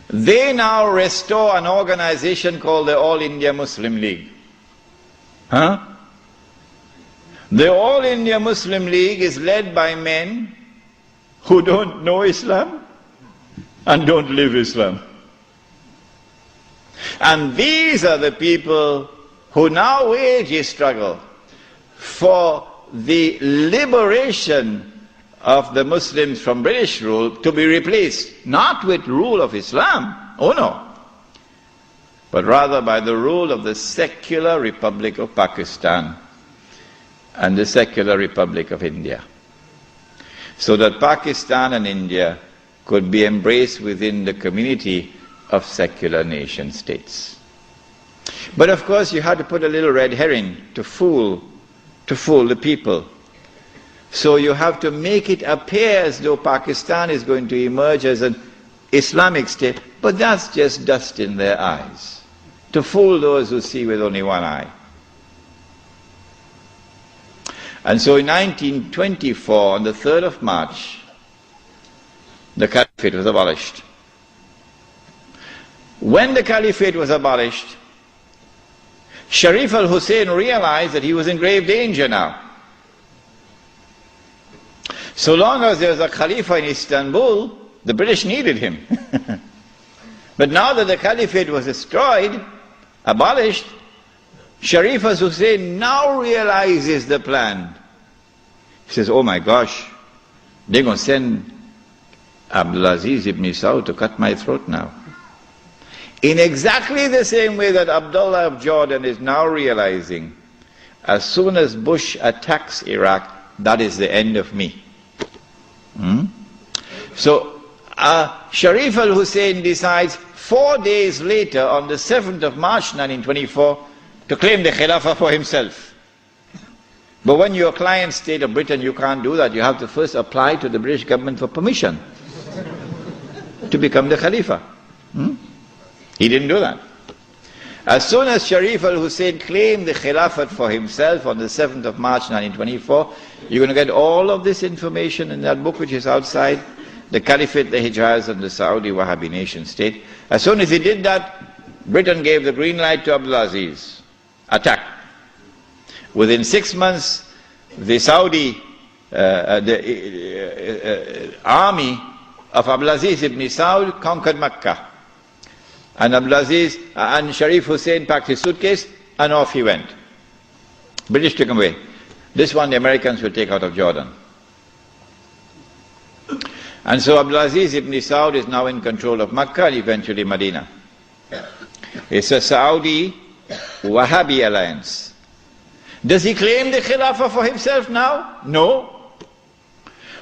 They now restore an organization called the All India Muslim League. The All India Muslim League is led by men who don't know Islam and don't live Islam. And these are the people who now wage a struggle for the liberation of the Muslims from British rule to be replaced, not with rule of Islam, oh no, but rather by the rule of the secular Republic of Pakistan and the secular Republic of India, so that Pakistan and India could be embraced within the community of secular nation states. But of course you had to put a little red herring to fool the people. So you have to make it appear as though Pakistan is going to emerge as an Islamic state, but that's just dust in their eyes, to fool those who see with only one eye. And so in 1924, on the 3rd of March, the Caliphate was abolished. When the Caliphate was abolished, Sharif al-Hussain realized that he was in grave danger now. So long as there was a Khalifa in Istanbul, the British needed him. But now that the Caliphate was destroyed, abolished, Sharif al-Hussain now realizes the plan. He says, oh my gosh, they're going to send Abdulaziz ibn Saud to cut my throat now. In exactly the same way that Abdullah of Jordan is now realizing, as soon as Bush attacks Iraq, that is the end of me. So Sharif al-Hussain decides 4 days later, on the 7th of March 1924, to claim the Khilafah for himself. But when you're a client state of Britain, you can't do that. You have to first apply to the British government for permission to become the Khalifa. He didn't do that. As soon as Sharif al-Hussain claimed the Khilafat for himself on the 7th of March 1924, you're going to get all of this information in that book which is outside, The Caliphate, the Hijaz and the Saudi Wahhabi nation state. As soon as he did that, Britain gave the green light to Abdulaziz. Attack. Within 6 months, the Saudi army of Abdulaziz ibn Saud conquered Mecca. And Abdulaziz and Sharif Hussain packed his suitcase and off he went. British took him away. This one the Americans will take out of Jordan. And so Abdulaziz ibn Saud is now in control of Mecca and eventually Medina. It's a Saudi Wahhabi alliance. Does he claim the Khilafah for himself now? No.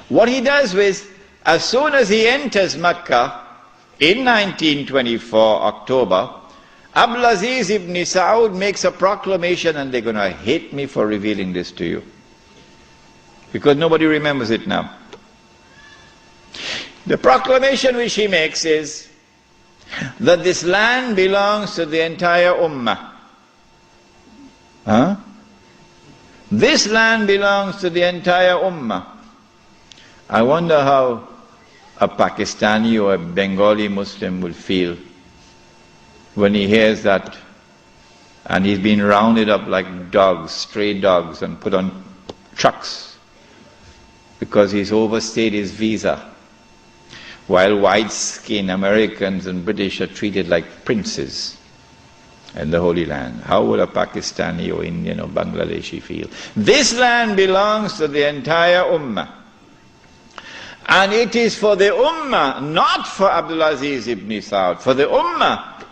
What he does is, as soon as he enters Mecca, in 1924, October, Abdulaziz ibn Saud makes a proclamation, and they're going to hate me for revealing this to you, because nobody remembers it now. The proclamation which he makes is that this land belongs to the entire Ummah. This land belongs to the entire Ummah. I wonder how a Pakistani or a Bengali Muslim will feel when he hears that, and he's been rounded up like dogs, stray dogs, and put on trucks because he's overstayed his visa, while white-skinned Americans and British are treated like princes. in the Holy Land. How would a Pakistani or Indian or Bangladeshi feel? This land belongs to the entire Ummah. And it is for the Ummah, not for Abdulaziz ibn Saud, for the Ummah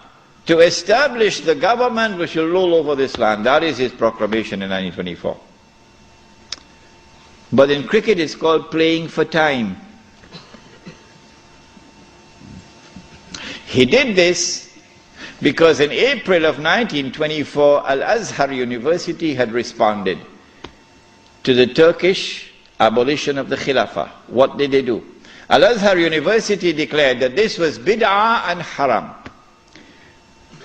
to establish the government which will rule over this land. That is his proclamation in 1924. But in cricket it's called playing for time. He did this because in April of 1924, Al-Azhar University had responded to the Turkish abolition of the Khilafah. What did they do? Al-Azhar University declared that this was bid'ah and haram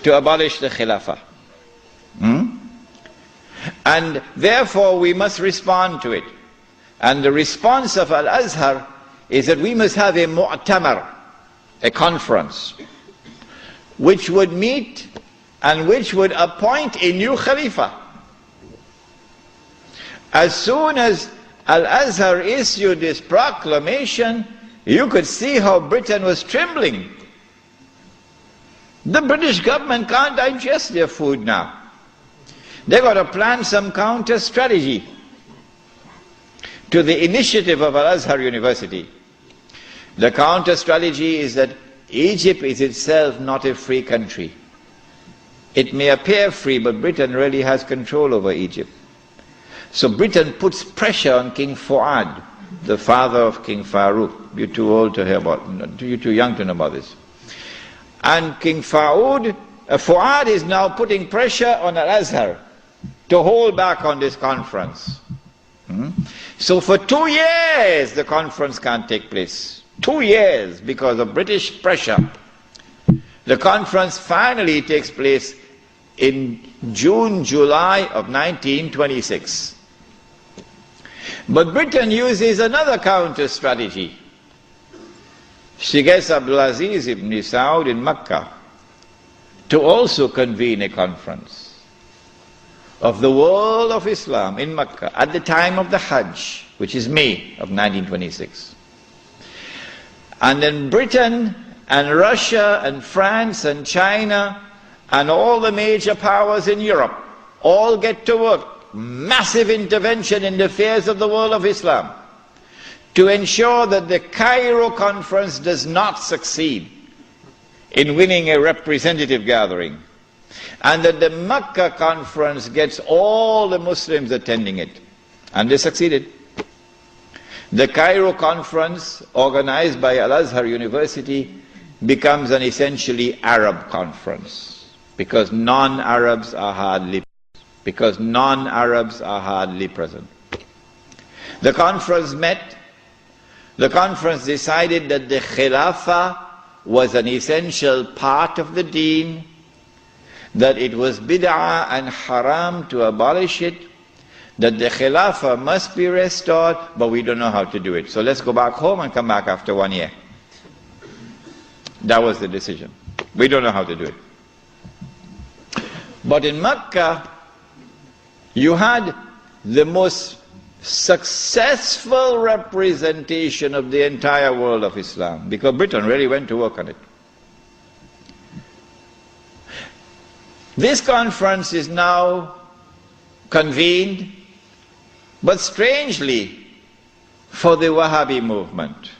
to abolish the Khilafah. And therefore we must respond to it. And the response of Al-Azhar is that we must have a mu'tamar, a conference, which would meet and which would appoint a new Khalifa. As soon as Al-Azhar issued this proclamation, you could see how Britain was trembling. The British government can't digest their food now. They've got to plan some counter strategy to the initiative of Al-Azhar University. The counter strategy is that Egypt is itself not a free country. It may appear free, but Britain really has control over Egypt. So Britain puts pressure on King Fuad, the father of King Farouk. You're too old to hear about, you're too young to know about this. And King Fuad is now putting pressure on Al-Azhar to hold back on this conference. So for 2 years the conference can't take place. 2 years because of British pressure. The conference finally takes place in June, July of 1926. But Britain uses another counter strategy. She gets Abdulaziz ibn Saud in Mecca to also convene a conference of the world of Islam in Mecca at the time of the Hajj, which is May of 1926. And then Britain and Russia and France and China and all the major powers in Europe all get to work. Massive intervention in the affairs of the world of Islam to ensure that the Cairo conference does not succeed in winning a representative gathering, and that the Mecca conference gets all the Muslims attending it. And they succeeded. The Cairo conference, organized by Al-Azhar University, becomes an essentially Arab conference because non-Arabs are hardly present. The conference met. The conference decided that the Khilafah was an essential part of the deen, that it was bid'ah and haram to abolish it, that the Khilafah must be restored, but we don't know how to do it. So let's go back home and come back after 1 year. That was the decision. We don't know how to do it. But in Mecca, you had the most successful representation of the entire world of Islam, because Britain really went to work on it. This conference is now convened, but strangely for the Wahhabi movement.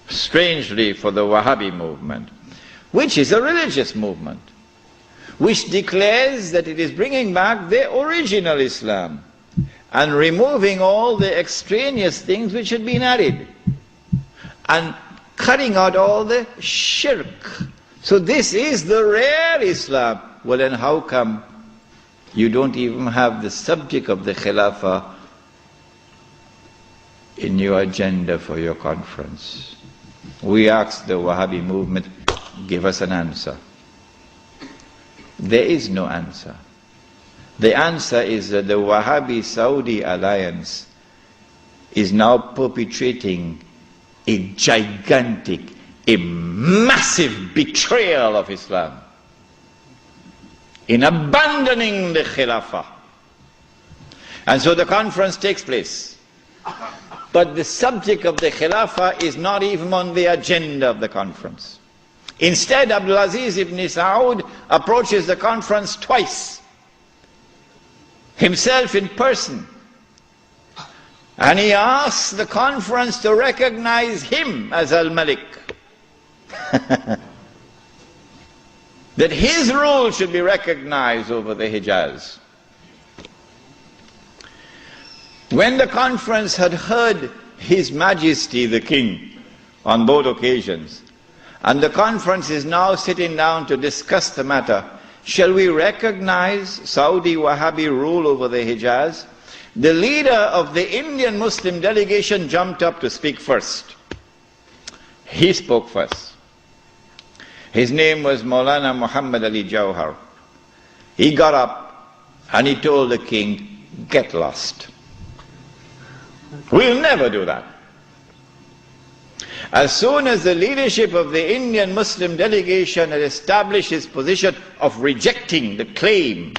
Strangely for the Wahhabi movement, which is a religious movement, which declares that it is bringing back the original Islam and removing all the extraneous things which had been added and cutting out all the shirk. So this is the real Islam. Well, then how come you don't even have the subject of the Khilafah in your agenda for your conference? We asked the Wahhabi movement, give us an answer. There is no answer. The answer is that the Wahhabi-Saudi alliance is now perpetrating a gigantic, a massive betrayal of Islam in abandoning the Khilafah. And so the conference takes place. But the subject of the Khilafah is not even on the agenda of the conference. Instead, Abdulaziz ibn Saud approaches the conference twice, himself in person. And he asks the conference to recognize him as Al-Malik. That his rule should be recognized over the Hijaz. When the conference had heard His Majesty the King on both occasions, and the conference is now sitting down to discuss the matter, shall we recognize Saudi Wahhabi rule over the Hijaz? The leader of the Indian Muslim delegation jumped up to speak first. He spoke first. His name was Maulana Muhammad Ali Jawhar. He got up and he told the king, get lost. We'll never do that. As soon as the leadership of the Indian Muslim delegation had established its position of rejecting the claim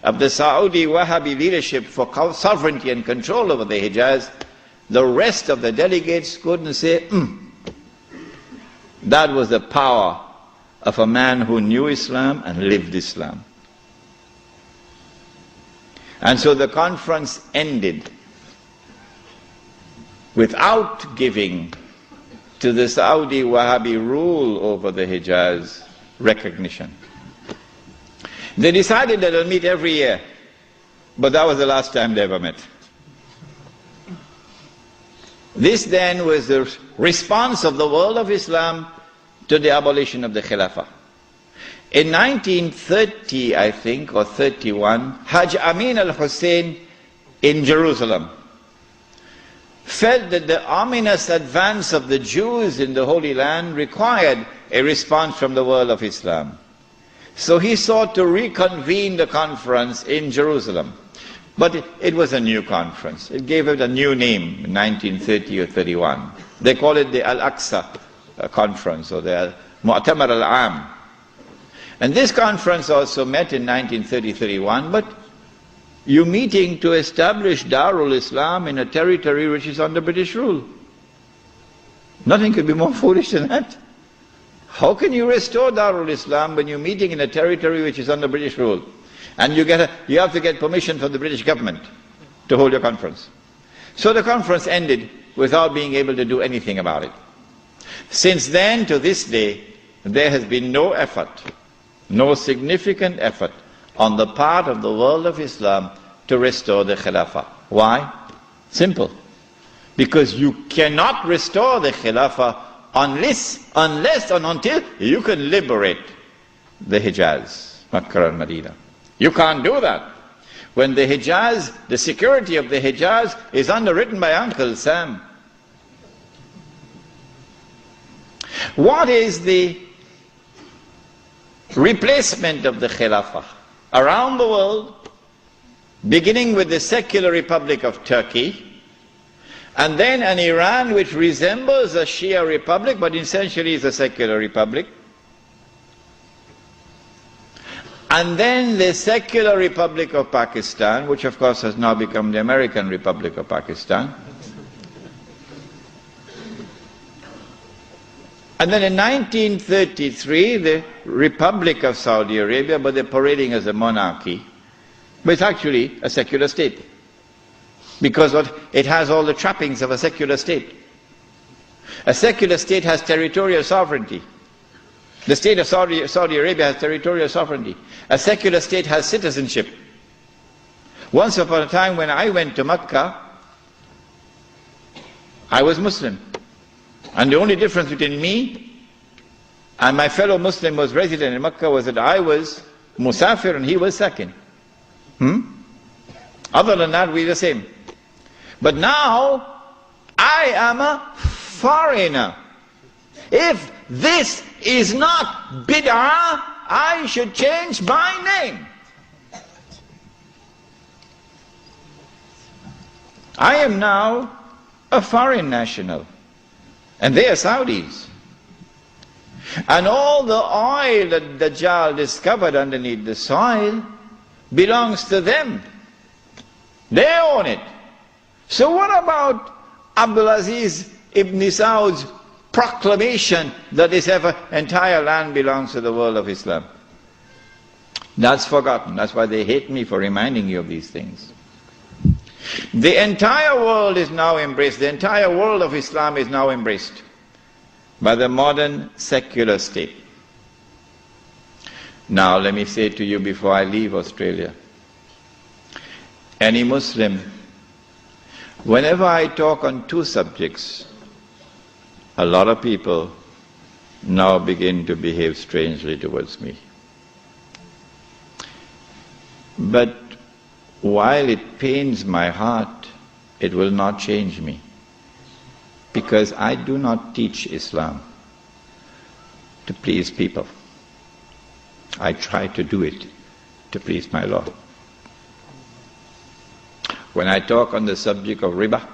of the Saudi Wahhabi leadership for sovereignty and control over the Hijaz, the rest of the delegates couldn't say, That was the power of a man who knew Islam and lived Islam. And so the conference ended without giving to the Saudi Wahhabi rule over the Hijaz recognition. They decided that they'll meet every year, but that was the last time they ever met. This then was the response of the world of Islam to the abolition of the Khilafah. In 1930, I think, or 31, Hajj Amin al-Hussain in Jerusalem felt that the ominous advance of the Jews in the Holy Land required a response from the world of Islam. So he sought to reconvene the conference in Jerusalem. But it was a new conference. It gave it a new name in 1930 or 31. They call it the Al-Aqsa Conference, or the Mu'tamar al-Am. And this conference also met in 1930-31, but you're meeting to establish Darul Islam in a territory which is under British rule. Nothing could be more foolish than that. How can you restore Darul Islam when you're meeting in a territory which is under British rule? And you have to get permission from the British government to hold your conference. So the conference ended without being able to do anything about it. Since then to this day, there has been no effort, no significant effort on the part of the world of Islam to restore the Khilafah. Why? Simple. Because you cannot restore the Khilafah unless and until you can liberate the Hijaz, Makkah and Medina. You can't do that. When the Hijaz, the security of the Hijaz is underwritten by Uncle Sam. What is the replacement of the Khilafah? Around the world, beginning with the secular Republic of Turkey, and then an Iran which resembles a Shia republic, but essentially is a secular republic, and then the secular Republic of Pakistan, which of course has now become the American Republic of Pakistan. And then in 1933, the Republic of Saudi Arabia, but they're parading as a monarchy. But it's actually a secular state. Because it has all the trappings of a secular state. A secular state has territorial sovereignty. The state of Saudi Arabia has territorial sovereignty. A secular state has citizenship. Once upon a time when I went to Mecca, I was Muslim. And the only difference between me and my fellow Muslim who was resident in Mecca was that I was Musafir and he was Sakin. Other than that, we're the same. But now, I am a foreigner. If this is not bid'ah, I should change my name. I am now a foreign national. And they are Saudis. And all the oil that Dajjal discovered underneath the soil belongs to them. They own it. So what about Abdulaziz ibn Saud's proclamation that this entire land belongs to the world of Islam. That's forgotten. That's why they hate me for reminding you of these things. The entire world is now embraced, the entire world of Islam is now embraced by the modern secular state. Now let me say to you before I leave Australia, any Muslim, whenever I talk on two subjects, a lot of people now begin to behave strangely towards me. But while it pains my heart, it will not change me, because I do not teach Islam to please people. I try to do it to please my Lord. When I talk on the subject of riba,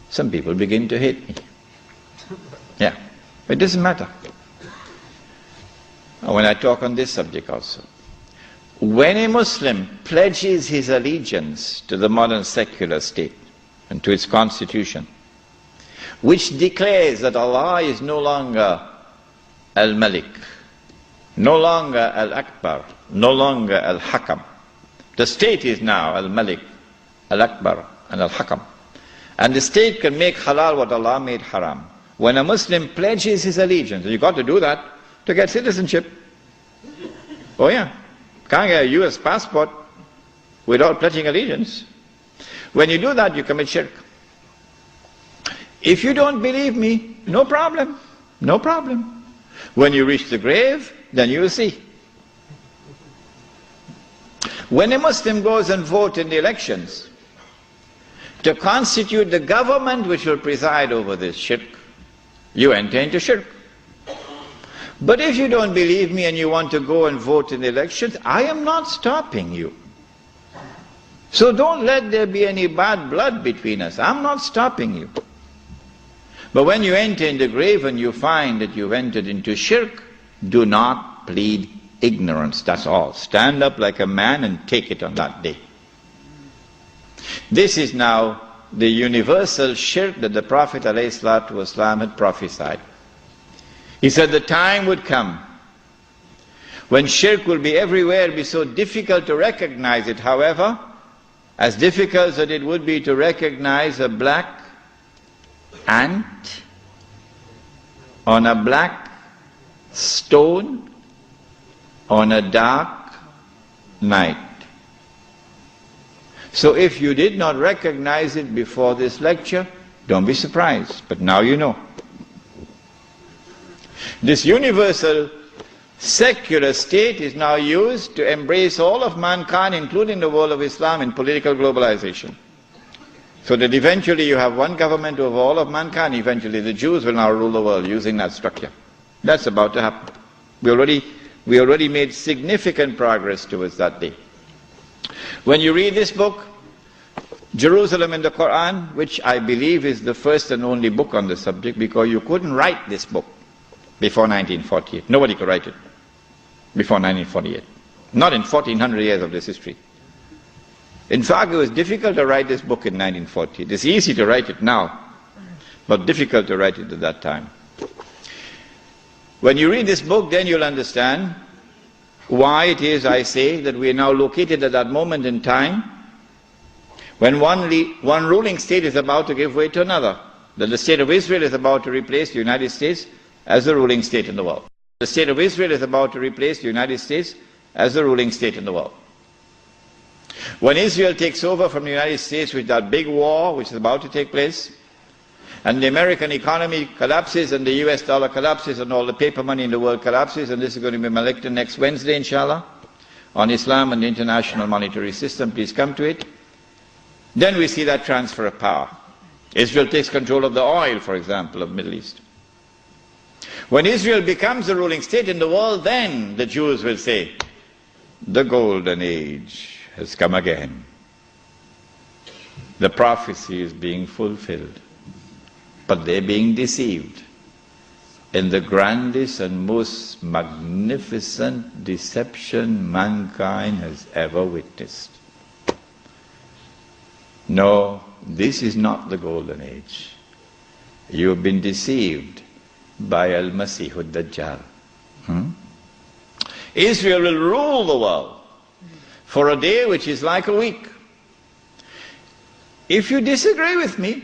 some people begin to hate me. Yeah, it doesn't matter. When I talk on this subject also, when a Muslim pledges his allegiance to the modern secular state and to its constitution, which declares that Allah is no longer Al-Malik, no longer Al-Akbar, no longer Al-Hakam. The state is now Al-Malik, Al-Akbar and Al-Hakam. And the state can make halal what Allah made haram. When a Muslim pledges his allegiance, and you've got to do that to get citizenship. Oh yeah. Can't get a US passport without pledging allegiance. When you do that, you commit shirk. If you don't believe me, no problem. No problem. When you reach the grave, then you will see. When a Muslim goes and votes in the elections to constitute the government which will preside over this shirk, you enter into shirk. But if you don't believe me and you want to go and vote in the elections, I am not stopping you. So don't let there be any bad blood between us. I'm not stopping you. But when you enter in the grave and you find that you've entered into shirk, do not plead ignorance. That's all. Stand up like a man and take it on that day. This is now the universal shirk that the Prophet ﷺ had prophesied. He said the time would come when shirk will be everywhere, be so difficult to recognize it. However, as difficult as it would be to recognize a black ant on a black stone on a dark night. So if you did not recognize it before this lecture, don't be surprised, but now you know. This universal secular state is now used to embrace all of mankind, including the world of Islam, in political globalization. So that eventually you have one government over all of mankind. Eventually the Jews will now rule the world using that structure. That's about to happen. We already made significant progress towards that day. When you read this book, Jerusalem in the Quran, which I believe is the first and only book on the subject, because you couldn't write this book before 1948. Nobody could write it before 1948. Not in 1400 years of this history. In fact, it was difficult to write this book in 1948. It's easy to write it now, but difficult to write it at that time. When you read this book, then you'll understand why it is, I say, that we are now located at that moment in time when one ruling state is about to give way to another. That the state of Israel is about to replace the United States as the ruling state in the world. The state of Israel is about to replace the United States as the ruling state in the world. When Israel takes over from the United States with that big war which is about to take place, and the American economy collapses and the US dollar collapses and all the paper money in the world collapses, and this is going to be my lecture next Wednesday, inshallah, on Islam and the international monetary system, please come to it. Then we see that transfer of power. Israel takes control of the oil, for example, of the Middle East. When Israel becomes the ruling state in the world, then the Jews will say, the golden age has come again. The prophecy is being fulfilled. But they're being deceived in the grandest and most magnificent deception mankind has ever witnessed. No, this is not the golden age. You have been deceived by Al-Masih ad-Dajjal. Israel will rule the world for a day which is like a week. If you disagree with me,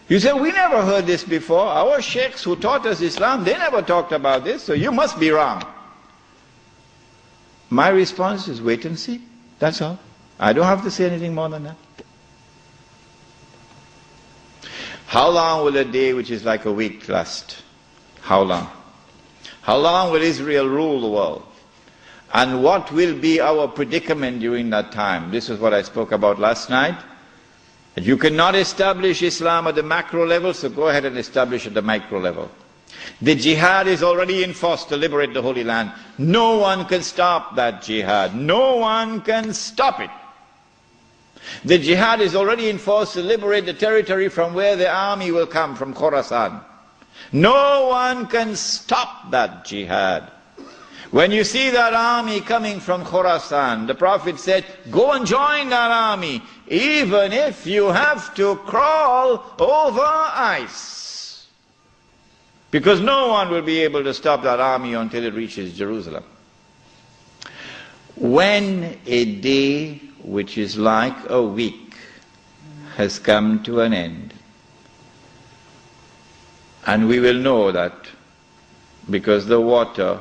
you say, we never heard this before. Our sheikhs who taught us Islam, they never talked about this, so you must be wrong. My response is wait and see. That's all. I don't have to say anything more than that. How long will a day which is like a week last? How long? How long will Israel rule the world? And what will be our predicament during that time? This is what I spoke about last night. You cannot establish Islam at the macro level, so go ahead and establish at the micro level. The jihad is already in force to liberate the Holy Land. No one can stop that jihad. No one can stop it. The jihad is already in force to liberate the territory from where the army will come, from Khorasan. No one can stop that jihad. When you see that army coming from Khorasan, the Prophet said, go and join that army, even if you have to crawl over ice. Because no one will be able to stop that army until it reaches Jerusalem. When a day which is like a week has come to an end, and we will know that because the water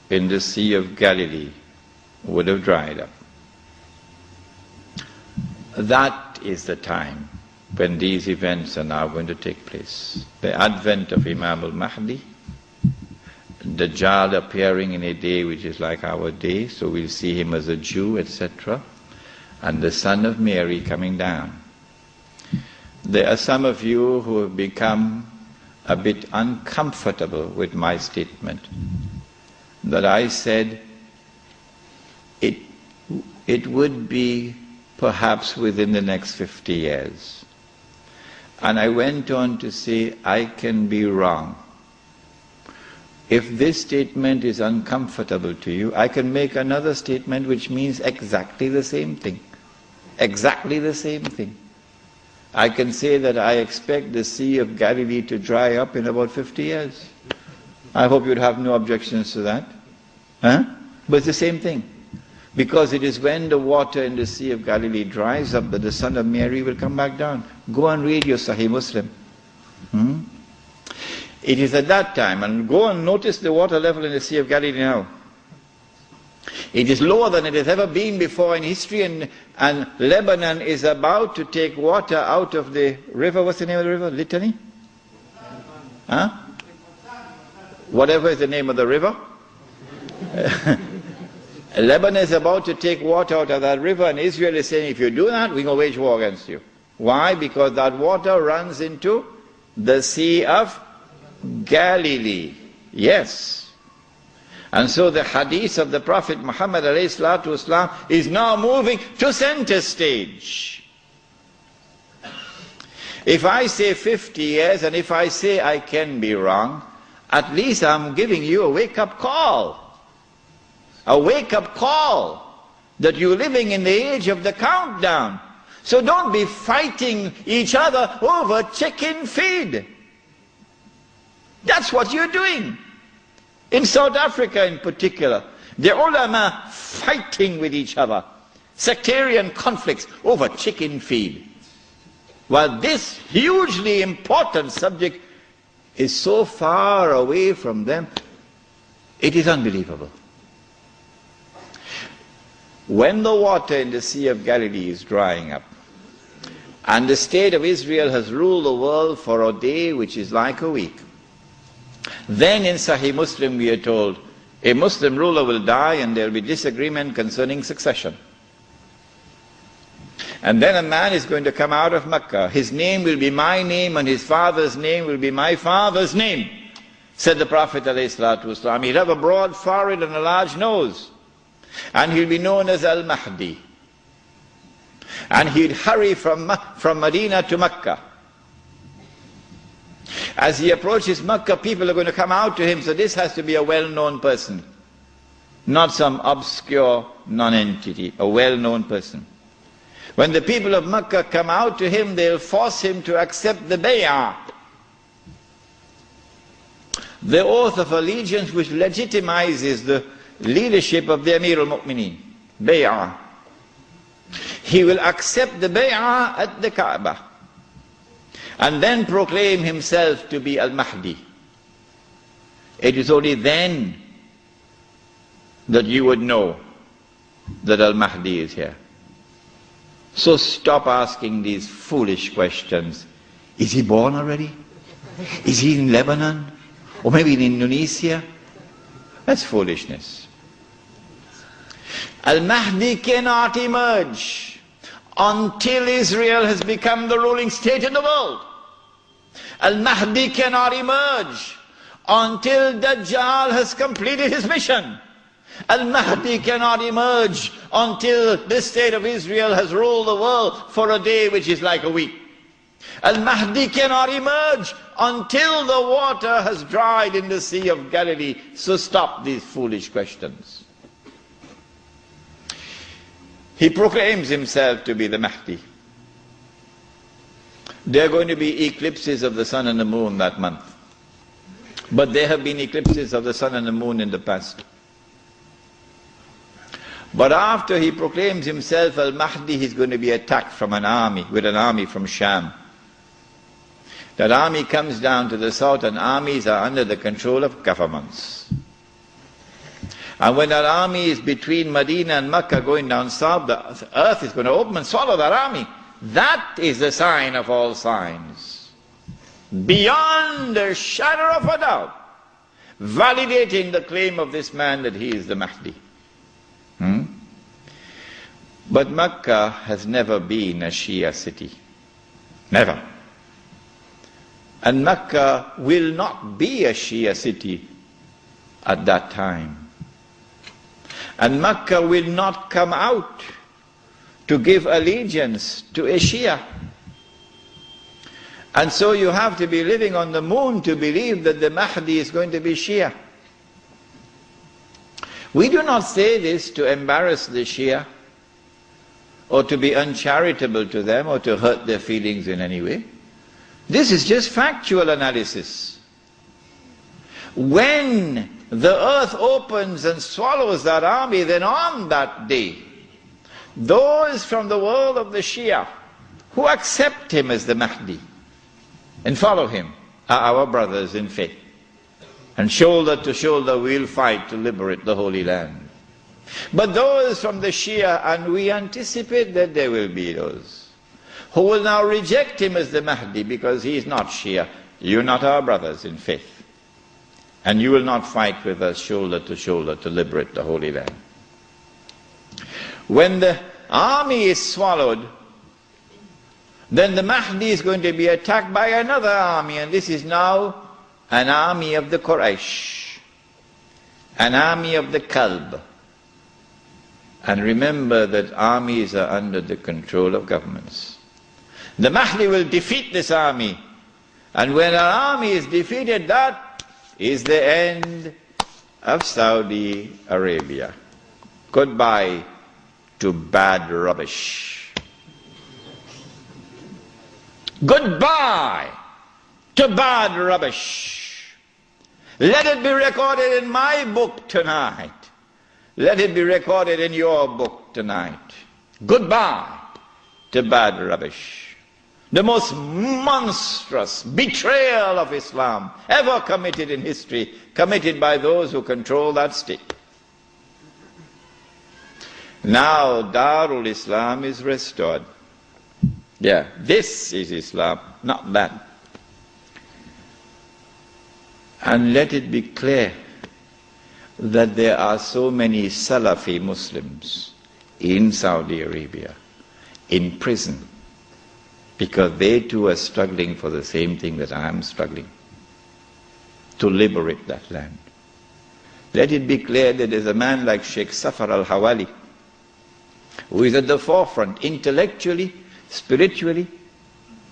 in the Sea of Galilee would have dried up. That is the time when these events are now going to take place. The advent of Imam al-Mahdi, Dajjal appearing in a day which is like our day, so we'll see him as a Jew, etc., and the Son of Mary coming down. There are some of you who have become a bit uncomfortable with my statement that I said it would be perhaps within the next 50 years. And I went on to say, I can be wrong. If this statement is uncomfortable to you, I can make another statement which means exactly the same thing. Exactly the same thing. I can say that I expect the Sea of Galilee to dry up in about 50 years. I hope you'd have no objections to that. Huh? But it's the same thing. Because it is when the water in the Sea of Galilee dries up that the Son of Mary will come back down. Go and read your Sahih Muslim. It is at that time, and go and notice the water level in the Sea of Galilee now. It is lower than it has ever been before in history, and Lebanon is about to take water out of the river. What's the name of the river? Litany? Huh? Whatever is the name of the river. Lebanon is about to take water out of that river, and Israel is saying, if you do that, we're going to wage war against you. Why? Because that water runs into the Sea of Galilee. Yes. And so the hadith of the Prophet Muhammad ﷺ is now moving to center stage. If I say 50 years, and if I say I can be wrong, at least I'm giving you a wake-up call. A wake-up call that you're living in the age of the countdown. So don't be fighting each other over chicken feed. That's what you're doing. In South Africa in particular, the ulama fighting with each other. Sectarian conflicts over chicken feed. While this hugely important subject is so far away from them, it is unbelievable. When the water in the Sea of Galilee is drying up, and the state of Israel has ruled the world for a day which is like a week, then in Sahih Muslim we are told, a Muslim ruler will die and there will be disagreement concerning succession. And then a man is going to come out of Mecca. His name will be my name and his father's name will be my father's name, said the Prophet ﷺ. He'll have a broad forehead and a large nose. And he'll be known as Al-Mahdi. And he'll hurry from Medina to Mecca. As he approaches Mecca, people are going to come out to him, so this has to be a well-known person. Not some obscure non-entity, a well-known person. When the people of Mecca come out to him, they'll force him to accept the bay'ah. the oath of allegiance which legitimizes the leadership of the Amir al-Mu'mineen, bay'ah. He will accept the bay'ah at the Kaaba and then proclaim himself to be al-Mahdi. It is only then that you would know that al-Mahdi is here. So stop asking these foolish questions. Is he born already? Is he in Lebanon? Or maybe in Indonesia? That's foolishness. Al-Mahdi cannot emerge until Israel has become the ruling state in the world. Al-Mahdi cannot emerge until Dajjal has completed his mission. Al-Mahdi cannot emerge until the state of Israel has ruled the world for a day which is like a week. Al-Mahdi cannot emerge until the water has dried in the Sea of Galilee. So stop these foolish questions. He proclaims himself to be the Mahdi. There are going to be eclipses of the sun and the moon that month. But there have been eclipses of the sun and the moon in the past. But after he proclaims himself al-Mahdi, he's going to be attacked from an army, with an army from Sham. That army comes down to the south, and armies are under the control of governments. And when that army is between Medina and Mecca going down south, the earth is going to open and swallow that army. That is the sign of all signs. Beyond a shadow of a doubt, validating the claim of this man that he is the Mahdi. But Mecca has never been a Shia city. Never. And Mecca will not be a Shia city at that time. And Mecca will not come out to give allegiance to a Shia. And so you have to be living on the moon to believe that the Mahdi is going to be Shia. We do not say this to embarrass the Shia, or to be uncharitable to them, or to hurt their feelings in any way. This is just factual analysis. When the earth opens and swallows that army, then on that day, those from the world of the Shia who accept him as the Mahdi and follow him are our brothers in faith. And shoulder to shoulder we'll fight to liberate the Holy Land. But those from the Shia, and we anticipate that there will be those, who will now reject him as the Mahdi because he is not Shia. You're not our brothers in faith. And you will not fight with us shoulder to liberate the Holy Land. When the army is swallowed, then the Mahdi is going to be attacked by another army, and this is now an army of the Quraysh, an army of the Kalb. And remember that armies are under the control of governments. The Mahdi will defeat this army, and when an army is defeated, that is the end of Saudi Arabia. Goodbye to bad rubbish. Goodbye to bad rubbish. Let it be recorded in my book tonight. Let it be recorded in your book tonight. Goodbye to bad rubbish. The most monstrous betrayal of Islam ever committed in history, committed by those who control that state. Now Darul Islam is restored. Yeah, this is Islam, not that. And let it be clear that there are so many Salafi Muslims in Saudi Arabia, in prison, because they too are struggling for the same thing that I am struggling, to liberate that land. Let it be clear that there's a man like Sheikh Safar al-Hawali, who is at the forefront, intellectually, spiritually,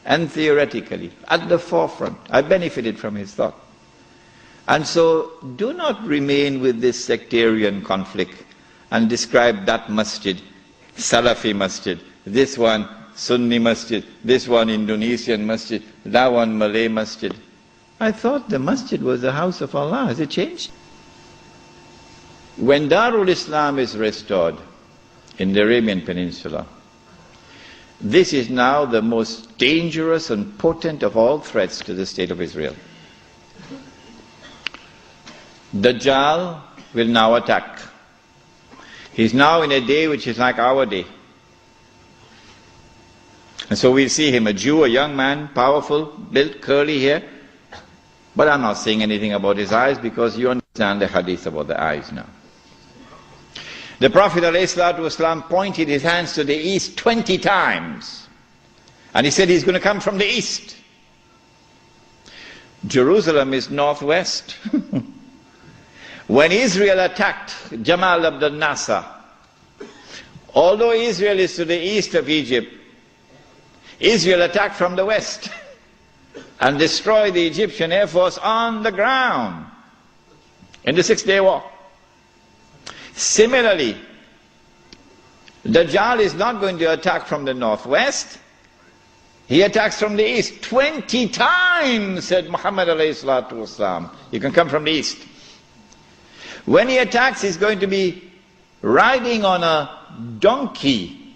and theoretically, at the forefront. I benefited from his thought. And so, do not remain with this sectarian conflict and describe that masjid, Salafi masjid, this one Sunni masjid, this one Indonesian masjid, that one Malay masjid. I thought the masjid was the house of Allah. Has it changed? When Darul Islam is restored in the Arabian Peninsula, this is now the most dangerous and potent of all threats to the state of Israel. Dajjal will now attack. He's now in a day which is like our day. And so we'll see him, a Jew, a young man, powerful, built, curly hair. But I'm not saying anything about his eyes because you understand the hadith about the eyes now. The Prophet ﷺ pointed his hands to the east 20 times. And he said he's going to come from the east. Jerusalem is northwest. When Israel attacked Jamal Abdel Nasser, although Israel is to the east of Egypt, Israel attacked from the west and destroyed the Egyptian Air Force on the ground in the 6-day war. Similarly, Dajjal is not going to attack from the northwest. He attacks from the east. 20 times, said Muhammad alayhi salatu wasalam. You can come from the east. When he attacks, he's going to be riding on a donkey,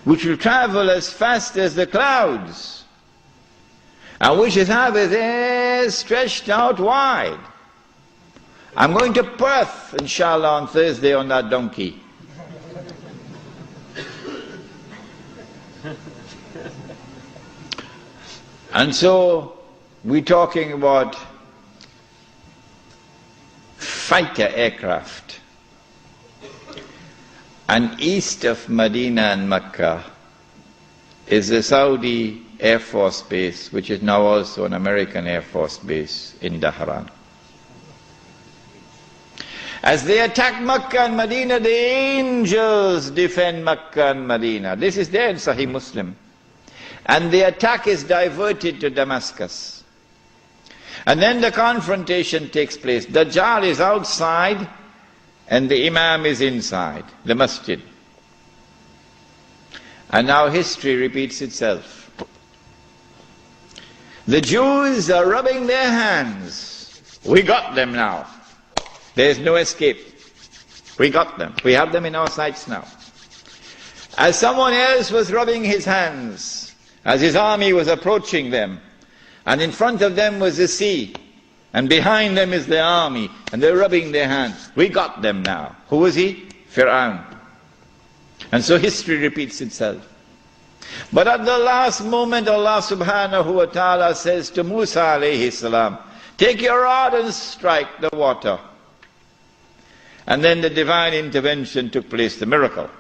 which will travel as fast as the clouds, and which will have his hair stretched out wide. I'm going to Perth, inshallah, on Thursday on that donkey. And so, we're talking about fighter aircraft. And east of Medina and Mecca is the Saudi Air Force Base, which is now also an American Air Force Base in Dhahran. As they attack Mecca and Medina, the angels defend Mecca and Medina. This is there in Sahih Muslim. And the attack is diverted to Damascus. And then the confrontation takes place. Dajjal is outside and the Imam is inside the masjid. And now history repeats itself. The Jews are rubbing their hands. We got them now. There's no escape. We got them. We have them in our sights now. As someone else was rubbing his hands, as his army was approaching them, and in front of them was the sea, and behind them is the army, and they're rubbing their hands. We got them now. Who was he? Fir'aun. And so history repeats itself. But at the last moment, Allah subhanahu wa ta'ala says to Musa alayhi salam, take your rod and strike the water. And then the divine intervention took place, the miracle.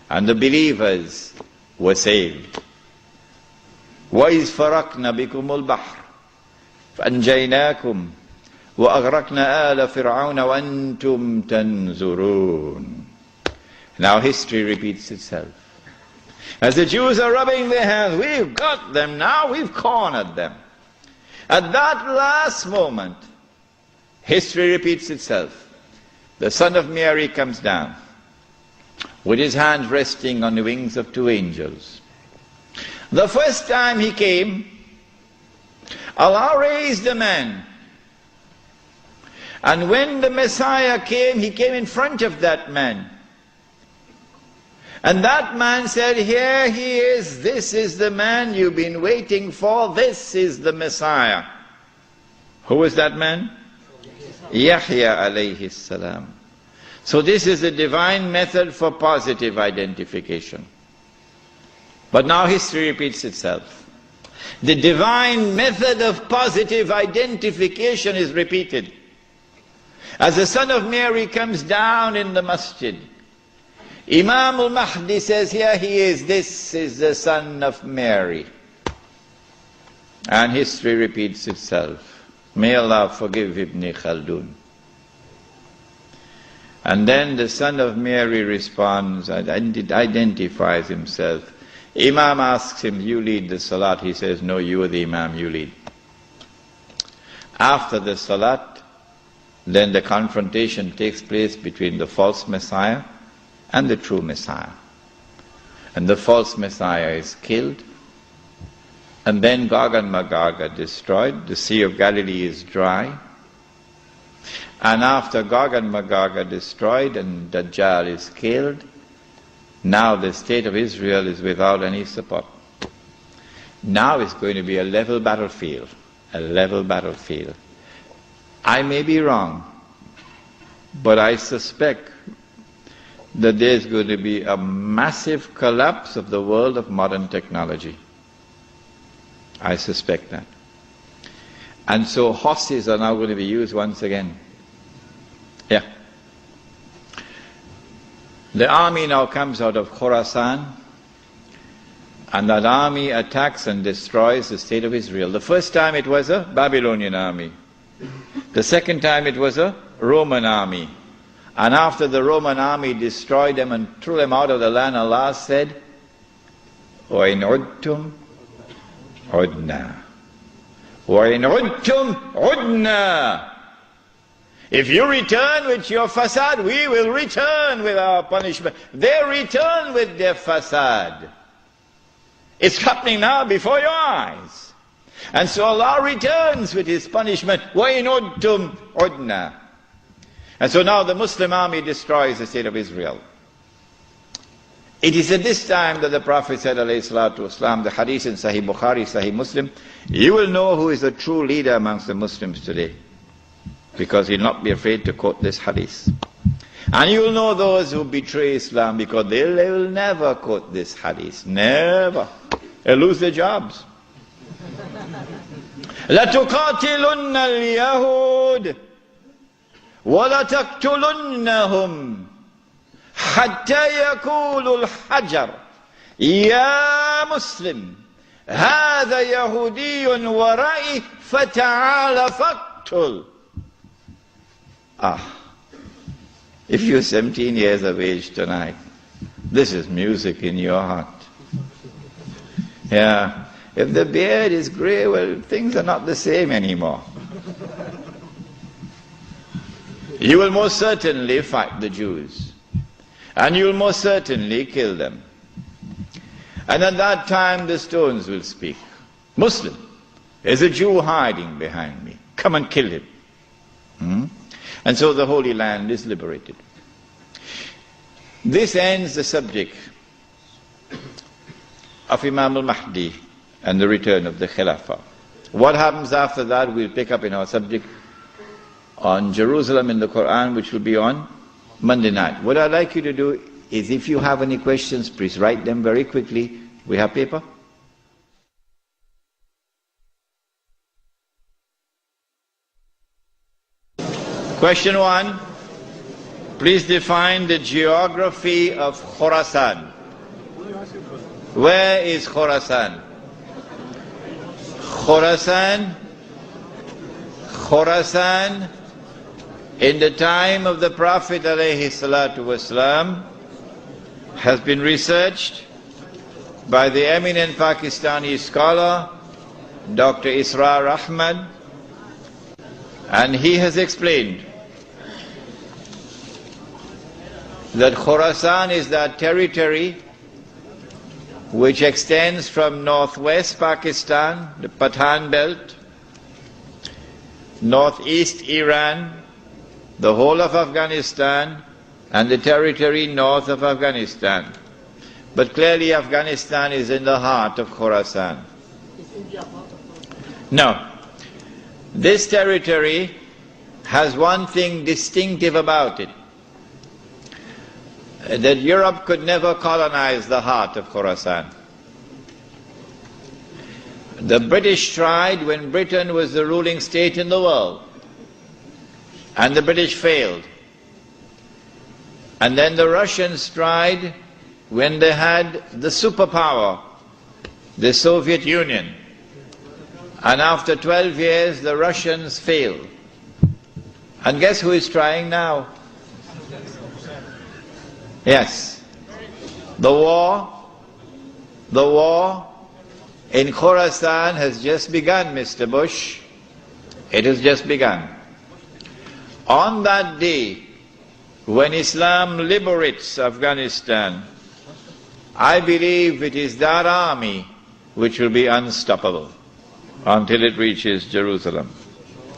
And the believers were saved. وَإِذْ فَرَقْنَا بِكُمُ الْبَحْرِ فَأَنْجَيْنَاكُمْ وَأَغْرَقْنَا آلَ فِرْعَوْنَ وَأَنْتُمْ تَنْظُرُونَ. Now history repeats itself. As the Jews are rubbing their hands, we've got them now, we've cornered them. At that last moment, history repeats itself. The son of Mary comes down with his hands resting on the wings of two angels. The first time he came, Allah raised a man. And when the Messiah came, he came in front of that man. And that man said, here he is, this is the man you've been waiting for, this is the Messiah. Who was that man? Yahya alayhi salam. So this is a divine method for positive identification. But now history repeats itself. The divine method of positive identification is repeated. As the son of Mary comes down in the masjid, Imam al-Mahdi says, here he is, this is the son of Mary. And history repeats itself. May Allah forgive Ibn Khaldun. And then the son of Mary responds, identifies himself. Imam asks him, you lead the salat. He says, no, you are the Imam, you lead. After the salat, then the confrontation takes place between the false Messiah and the true Messiah. And the false Messiah is killed, And then Gog and Magog are destroyed. The Sea of Galilee is dry. And after Gog and Magog are destroyed and Dajjal is killed, now the state of Israel is without any support. Now it's going to be a level battlefield. A level battlefield. I may be wrong, but I suspect that there's going to be a massive collapse of the world of modern technology. I suspect that. And so horses are now going to be used once again. Yeah. The army now comes out of Khorasan, and that army attacks and destroys the state of Israel. The first time it was a Babylonian army. The second time it was a Roman army. And after the Roman army destroyed them and threw them out of the land, Allah said, وَإِنْ عُدْتُمْ عُدْنَا وَإِنْ عُدْتُمْ عُدْنَا. If you return with your fasad, we will return with our punishment. They return with their fasad. It's happening now before your eyes. And so Allah returns with His punishment. وَإِنْ عُدْتُمْ عُدْنَا. And so now the Muslim army destroys the state of Israel. It is at this time that the Prophet said, alayhi salatu wasalam, the hadith in Sahih Bukhari, Sahih Muslim, you will know who is the true leader amongst the Muslims today. Because you'll not be afraid to quote this hadith. And you will know those who betray Islam, because they will never quote this hadith. Never. They'll lose their jobs. لَتُقَاتِلُنَّ الْيَهُودِ وَلَتَقْتُلُنَّهُمْ حَتَّى يَقُولُ الْحَجَرُ يَا مُسْلِمْ هَذَا يَهُودِيٌّ وَرَائِي فَتَعَالَ فَاقْتُلْ. If you're 17 years of age tonight, this is music in your heart. Yeah. If the beard is grey, well, things are not the same anymore. You will most certainly fight the Jews. And you will most certainly kill them. And at that time the stones will speak. Muslim, there's a Jew hiding behind me. Come and kill him. And so the Holy Land is liberated. This ends the subject of Imam al-Mahdi and the return of the Khilafah. What happens after that we'll pick up in our subject on Jerusalem in the Quran, which will be on Monday night. What I'd like you to do is, if you have any questions, please write them very quickly. We have paper? Question 1. Please define the geography of Khorasan. Where is Khorasan? Khorasan, in the time of the Prophet ﷺ, has been researched by the eminent Pakistani scholar, Dr. Israr Ahmad, and he has explained that Khorasan is that territory which extends from northwest Pakistan, the Pathan belt, northeast Iran, the whole of Afghanistan, and the territory north of Afghanistan. But clearly Afghanistan is in the heart of Khorasan. No. This territory has one thing distinctive about it, that Europe could never colonize the heart of Khorasan. The British tried when Britain was the ruling state in the world, and the British failed. And then the Russians tried when they had the superpower, the Soviet Union. And after 12 years, the Russians failed. And guess who is trying now? Yes. The war in Khorasan has just begun, Mr. Bush. It has just begun. On that day, when Islam liberates Afghanistan, I believe it is that army which will be unstoppable until it reaches Jerusalem.